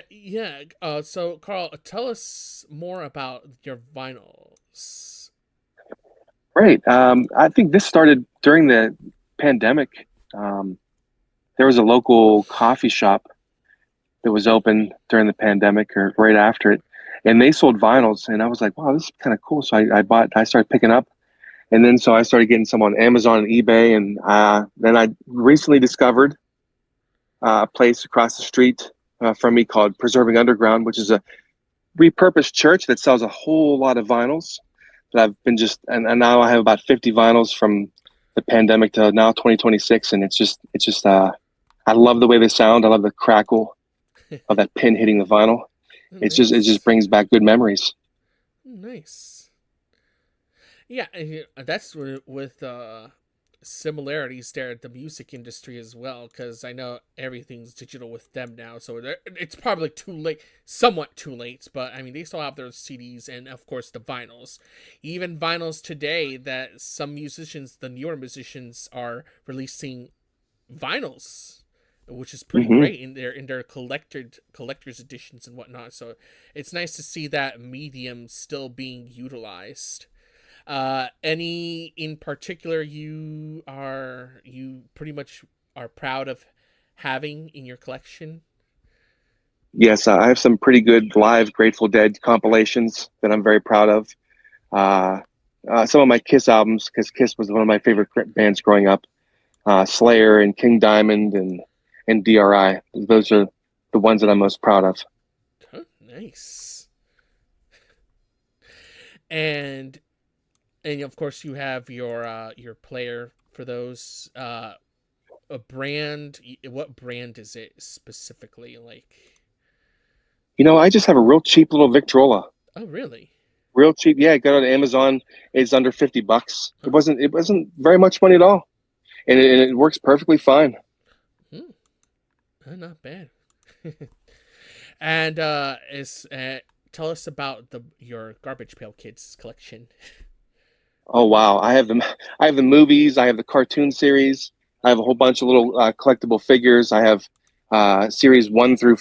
Yeah. So, Carl, tell us more about your vinyls. Right. I think this started during the pandemic. There was a local coffee shop that was open during the pandemic or right after it. and they sold vinyls, and I was like, wow, this is kind of cool. So I started picking up, and then so I started getting some on Amazon and eBay, and then I recently discovered a place across the street from me called Preserving Underground, which is a repurposed church that sells a whole lot of vinyls. That I've been and now I have about 50 vinyls from the pandemic to now 2026, and it's just I love the way they sound. I love the crackle of that pin hitting the vinyl. It just brings back good memories. Nice. Yeah, that's with similarities there at the music industry as well, because I know everything's digital with them now, so it's probably too late, somewhat too late, but I mean, they still have their CDs and, of course, the vinyls. Even vinyls today that some musicians, the newer musicians, are releasing vinyls, which is pretty great in their collector's editions and whatnot, so it's nice to see that medium still being utilized. Any in particular you pretty much are proud of having in your collection? Yes, I have some pretty good live Grateful Dead compilations that I'm very proud of. Some of my Kiss albums, because Kiss was one of my favorite bands growing up. Slayer and King Diamond and DRI. Those are the ones that I'm most proud of. Oh, nice. And of course you have your player for those. A brand. What brand is it specifically? Like, I just have a real cheap little Victrola. Oh, really? Real cheap. Yeah, I got it on Amazon. It's under $50. It wasn't very much money at all, and it works perfectly fine. Not bad. And tell us about your Garbage Pail Kids collection. Oh wow, I have the movies, I have the cartoon series, I have a whole bunch of little collectible figures. I have series 1 through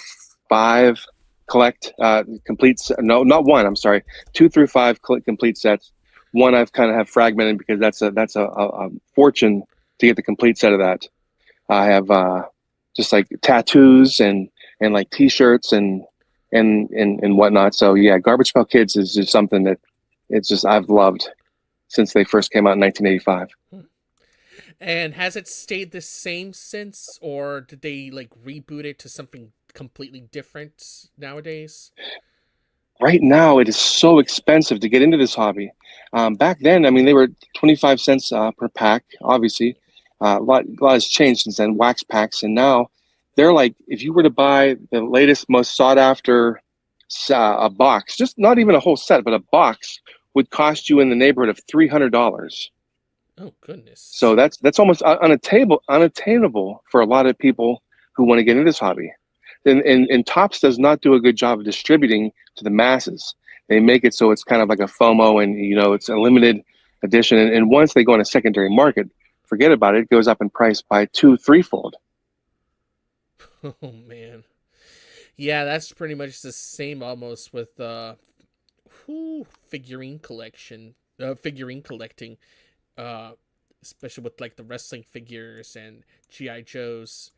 5 complete. No, not 1. I'm sorry, 2 through 5 complete sets. 1 I've kind of have fragmented because that's a fortune to get the complete set of that. I have just like tattoos and like T-shirts and whatnot. So yeah, Garbage Pail Kids is just something that I've loved since they first came out in 1985. And has it stayed the same since, or did they like reboot it to something completely different nowadays? Right now, it is so expensive to get into this hobby. Back then, I mean, they were 25 cents per pack. Obviously, a lot has changed since then. Wax packs, and now they're like, if you were to buy the latest, most sought after a box, just not even a whole set, but a box, would cost you in the neighborhood of $300. Oh goodness! So that's almost unattainable for a lot of people who want to get into this hobby. And Topps does not do a good job of distributing to the masses. They make it so it's kind of like a FOMO, and it's a limited edition. And once they go on a secondary market, forget about it. It goes up in price by 2-3-fold. Oh man, yeah, that's pretty much the same almost with figurine collecting, especially with like the wrestling figures and GI Joes.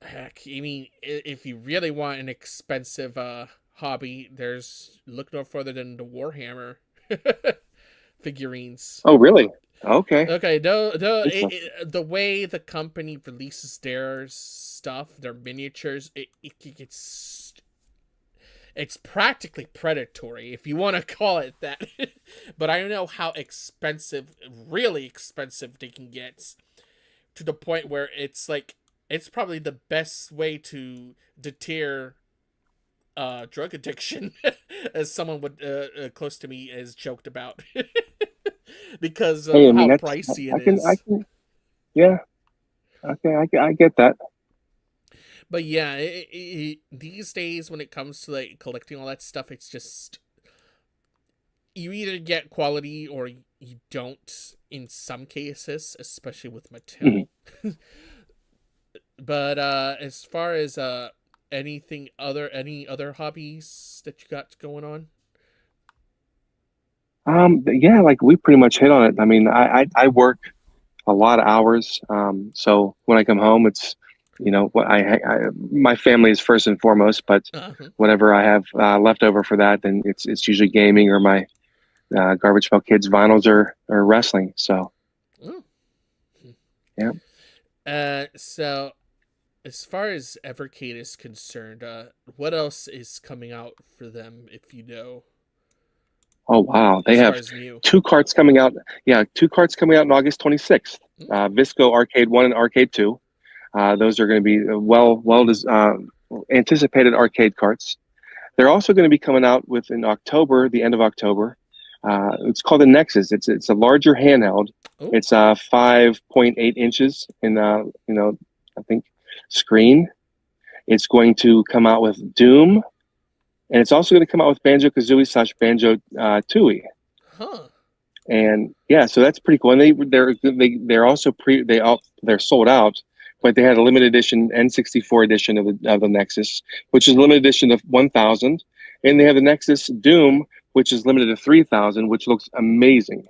Heck, I mean, if you really want an expensive hobby, look no further than the Warhammer figurines. Oh, really? Okay. Okay. The way the company releases their stuff, their miniatures, it's practically predatory, if you want to call it that. But I know how expensive, really expensive they can get, to the point where it's like, it's probably the best way to deter drug addiction, as someone close to me has joked about, because of how pricey it is. Yeah. Okay, I get that. But yeah, these days when it comes to like collecting all that stuff, it's just, you either get quality or you don't in some cases, especially with Mattel. Mm-hmm. But as far as any other hobbies that you got going on? Yeah, like we pretty much hit on it. I mean, I work a lot of hours. So when I come home, it's what my family is first and foremost, but whatever I have left over for that, then it's usually gaming or my Garbage Pail Kids vinyls or wrestling. So, yeah. So as far as EverCade is concerned, what else is coming out for them, if you know? Oh wow, they have two carts coming out. Yeah, two carts coming out on August 26th. Visco Arcade 1 and Arcade 2. Those are going to be anticipated arcade carts. They're also going to be coming out in October, the end of October. It's called the Nexus. It's a larger handheld. Ooh. It's 5.8 inches in I think screen. It's going to come out with Doom, and it's also going to come out with Banjo-Kazooie / Banjo-Tooie. Huh. And yeah, so that's pretty cool. And they're also they're sold out. But they had a limited edition N64 edition of the Nexus, which is limited edition of 1,000, and they have the Nexus Doom, which is limited to 3,000, which looks amazing.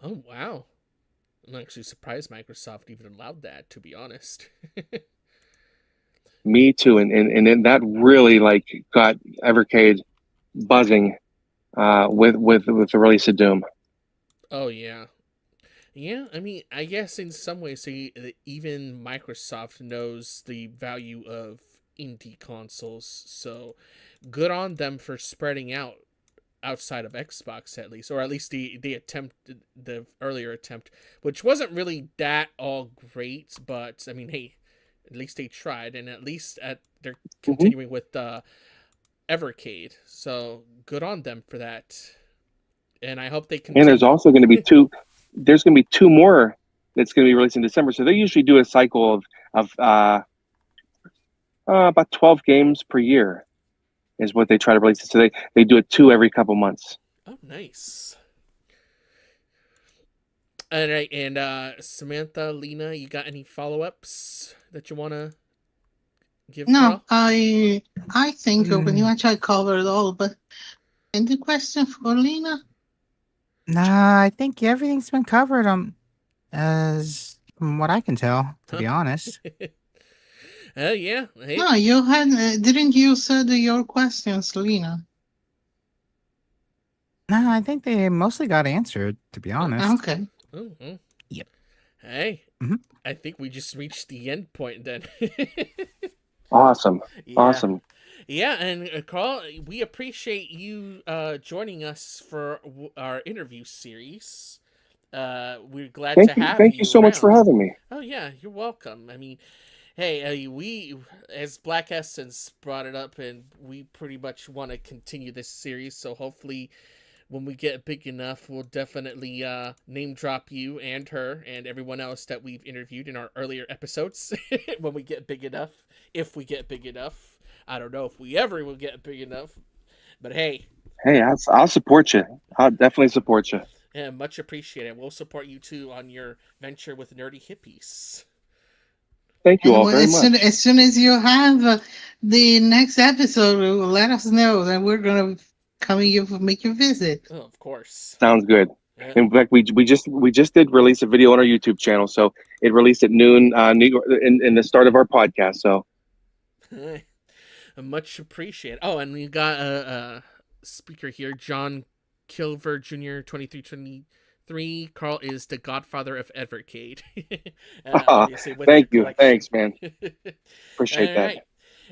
Oh wow! I'm actually surprised Microsoft even allowed that, to be honest. Me too, and then that really got EverCade buzzing with the release of Doom. Oh yeah. Yeah, I mean, I guess in some ways, even Microsoft knows the value of indie consoles, so good on them for spreading out outside of Xbox, at least, or at least the earlier attempt, which wasn't really that all great, but I mean, hey, at least they tried, and at least they're continuing with EverCade, so good on them for that, and I hope they continue. And there's also going to be two. There's going to be two more that's going to be released in December. So they usually do a cycle of about 12 games per year is what they try to release. So they do it 2 every couple months. Oh, nice. All right, and Samantha, Lena, you got any follow-ups that you want to give? No, I think pretty much I covered all, but any question for Lena? Nah, I think everything's been covered. As from what I can tell, to be honest. Yeah. Hey. No, you had didn't you said your questions, Lena? No, I think they mostly got answered. To be honest. Okay. Mm-hmm. Yep. Hey, I think we just reached the end point then. Awesome. Yeah. Awesome. Yeah, and Carl, we appreciate you joining us for our interview series. We're glad to have you. Thank you so much for having me. Oh yeah, you're welcome. I mean, hey, we as Black Essence brought it up, and we pretty much want to continue this series. So hopefully, when we get big enough, we'll definitely name drop you and her and everyone else that we've interviewed in our earlier episodes. When we get big enough, if we get big enough. I don't know if we ever will get big enough, but hey. Hey, I'll support you. I'll definitely support you. Yeah, much appreciated. We'll support you too on your venture with Nerdy Hippies. Thank you all very much. As soon as you have the next episode, let us know, and we're gonna come and make you visit. Oh, of course. Sounds good. Yeah. In fact, we just did release a video on our YouTube channel, so it released at noon New York in the start of our podcast. So. Much appreciated. Oh, and we got a speaker here, John Kilver Jr., 2323. Carl is the godfather of EverCade. Thank you. Thanks, man. Appreciate that. Right.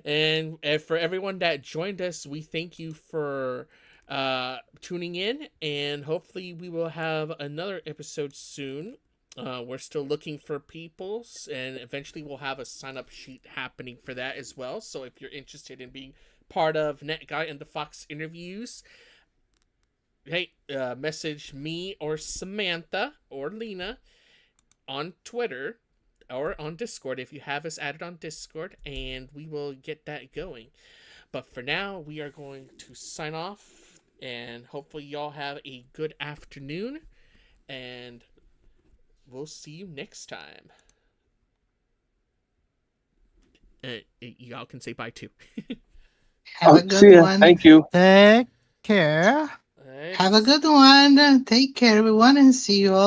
And for everyone that joined us, we thank you for tuning in, and hopefully we will have another episode soon. We're still looking for people, and eventually we'll have a sign-up sheet happening for that as well. So if you're interested in being part of Netguy and the Fox interviews, hey, message me or Samantha or Lena on Twitter or on Discord if you have us added on Discord, and we will get that going. But for now, we are going to sign off, and hopefully y'all have a good afternoon, and we'll see you next time. Y'all can say bye too. Have a good one. Thank you. Take care. Have a good one. Take care, everyone, and see you all.